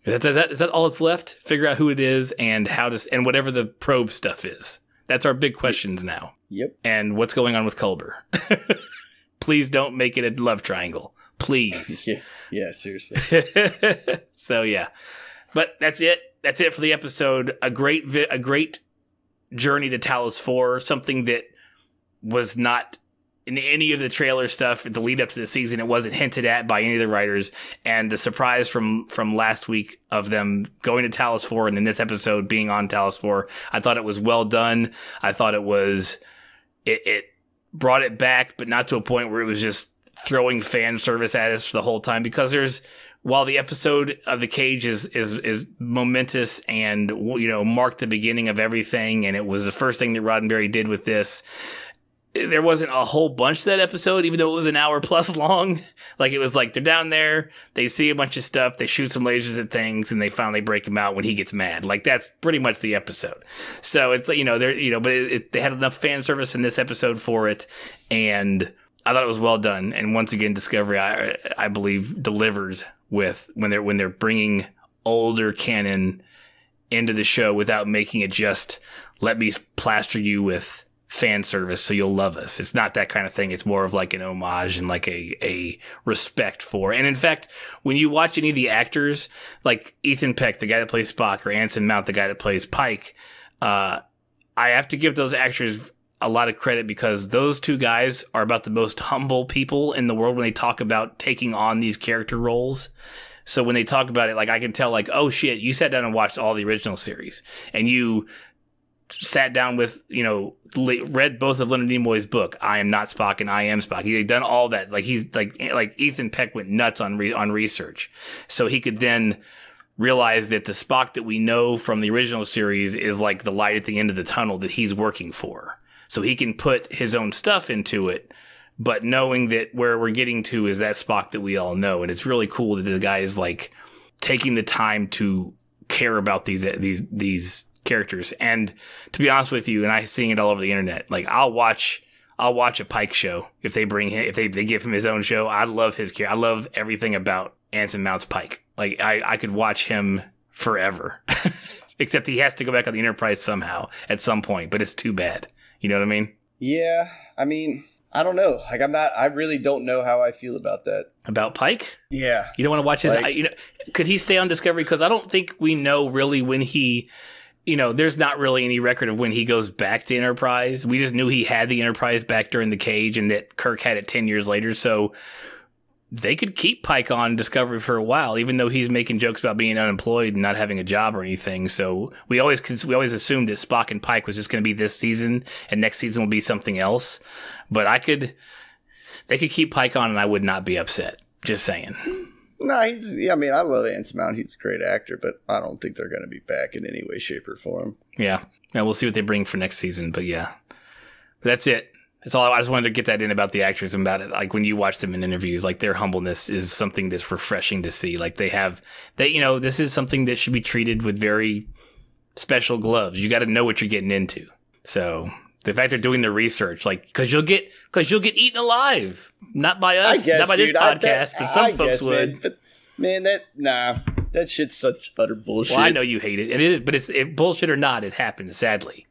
Is that all that's left? Figure out who it is and and whatever the probe stuff is. That's our big questions now. Yep. And what's going on with Culber? Please don't make it a love triangle. Please. Yeah, seriously. So yeah. But that's it. That's it for the episode. A great journey to Talos IV, something that was not in any of the trailer stuff, the lead up to the season. It wasn't hinted at by any of the writers. And the surprise from last week of them going to Talos IV and then this episode being on Talos IV, I thought it was well done. I thought it brought it back, but not to a point where it was just throwing fan service at us the whole time, because while the episode of The Cage is momentous and, you know, marked the beginning of everything, and it was the first thing that Roddenberry did with this, there wasn't a whole bunch to that episode, even though it was an hour plus long. Like, it was like they're down there, they see a bunch of stuff, they shoot some lasers at things, and they finally break him out when he gets mad. Like, that's pretty much the episode. So it's, you know, but they had enough fan service in this episode for it, and I thought it was well done. And once again, Discovery, I believe, delivers with when they're bringing older canon into the show without making it just let me plaster you with fan service so you'll love us. It's not that kind of thing. It's more of like an homage and like a respect for. And in fact, when you watch any of the actors, like Ethan Peck, the guy that plays Spock, or Anson Mount, the guy that plays Pike, I have to give those actors a lot of credit, because those two guys are about the most humble people in the world when they talk about taking on these character roles. So when they talk about it, like, I can tell, like, oh shit, you sat down and watched all the original series, and you sat down with, you know, read both of Leonard Nimoy's book, I Am Not Spock and I Am Spock. He'd done all that. Like, he's like Ethan Peck went nuts on research, so he could then realize that the Spock that we know from the original series is like the light at the end of the tunnel that he's working for. So he can put his own stuff into it, but knowing that where we're getting to is that Spock that we all know. And it's really cool that the guy is like taking the time to care about these characters. And to be honest with you, and I'm seeing it all over the internet, like, I'll watch a Pike show if they bring him, if they give him his own show. I love his character. I love everything about Anson Mount's Pike. Like, I could watch him forever, except he has to go back on the Enterprise somehow at some point, but it's too bad. You know what I mean? Yeah, I mean, I don't know. Like, I really don't know how I feel about that. About Pike? Yeah. You don't want to watch his, could he stay on Discovery? Because I don't think we know really when he, you know, there's not really any record of when he goes back to Enterprise. We just knew he had the Enterprise back during The Cage and that Kirk had it 10 years later. So they could keep Pike on Discovery for a while, even though he's making jokes about being unemployed and not having a job or anything. So we always assumed that Spock and Pike was just going to be this season, and next season will be something else. But they could keep Pike on, and I would not be upset. Just saying. No, I mean, I love Anson Mount. He's a great actor, but I don't think they're going to be back in any way, shape, or form. Yeah, we'll see what they bring for next season. But yeah, that's it. That's all. I just wanted to get that in about the actors and about it. Like, when you watch them in interviews, like, their humbleness is something that's refreshing to see. Like, this is something that should be treated with very special gloves. You got to know what you're getting into. So the fact they're doing the research, like, because you'll get eaten alive, not by us, not by this podcast, but some folks would. Man, that shit's such utter bullshit. Well, I know you hate it, and it is, but it's bullshit or not, it happens, sadly.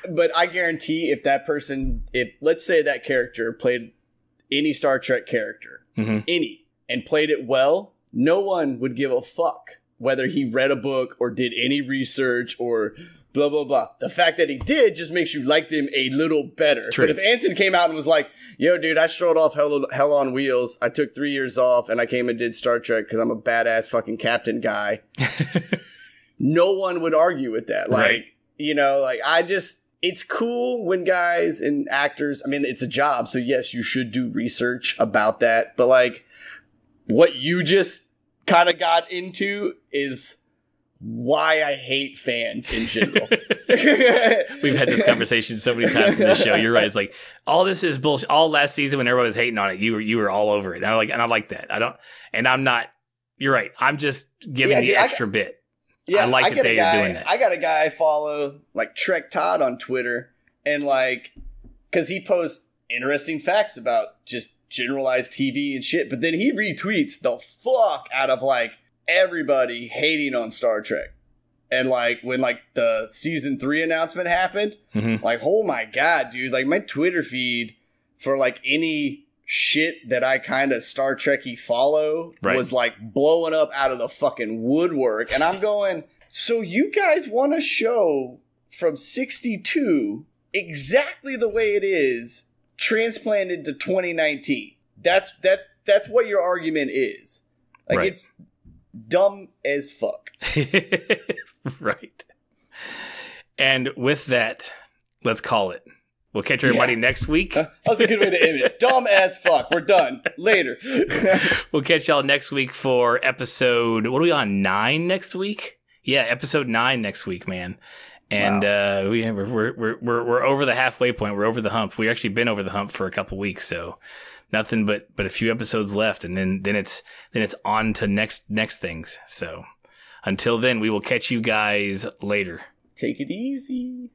But I guarantee if let's say that character played any Star Trek character, and played it well, no one would give a fuck whether he read a book or did any research or blah, blah, blah. The fact that he did just makes you like them a little better. True. But if Anson came out and was like, yo, dude, I strolled off hell on wheels. I took 3 years off and I came and did Star Trek because I'm a badass fucking captain guy. No one would argue with that. Like, right. You know, like, it's cool when guys and actors, I mean, it's a job, so yes, you should do research about that, but like, what you just kind of got into is why I hate fans in general. We've had this conversation so many times in this show. You're right. It's like, all this is bullshit. All last season when everybody was hating on it, you were all over it. And I like that. I'm not, you're right. I'm just giving the extra bit. Yeah, I like that they're doing that. I got a guy I follow, like Trek Todd on Twitter, and like, because he posts interesting facts about just generalized TV and shit, but then he retweets the fuck out of like everybody hating on Star Trek. And like when like the season 3 announcement happened, like, oh my God, dude, like my Twitter feed for like any shit that I kind of Star Trek-y follow was like blowing up out of the fucking woodwork. And I'm going, so you guys want a show from 62 exactly the way it is transplanted to 2019. That's what your argument is. Like, it's dumb as fuck. Right. And with that, let's call it. We'll catch everybody next week. That was a good way to end it. Dumb as fuck. We're done. Later. We'll catch y'all next week for episode, what are we on, 9 next week? Yeah, episode 9 next week, man. And we're over the halfway point. We're over the hump. We've actually been over the hump for a couple weeks, so nothing but a few episodes left, and then it's on to next things. So until then, we will catch you guys later. Take it easy.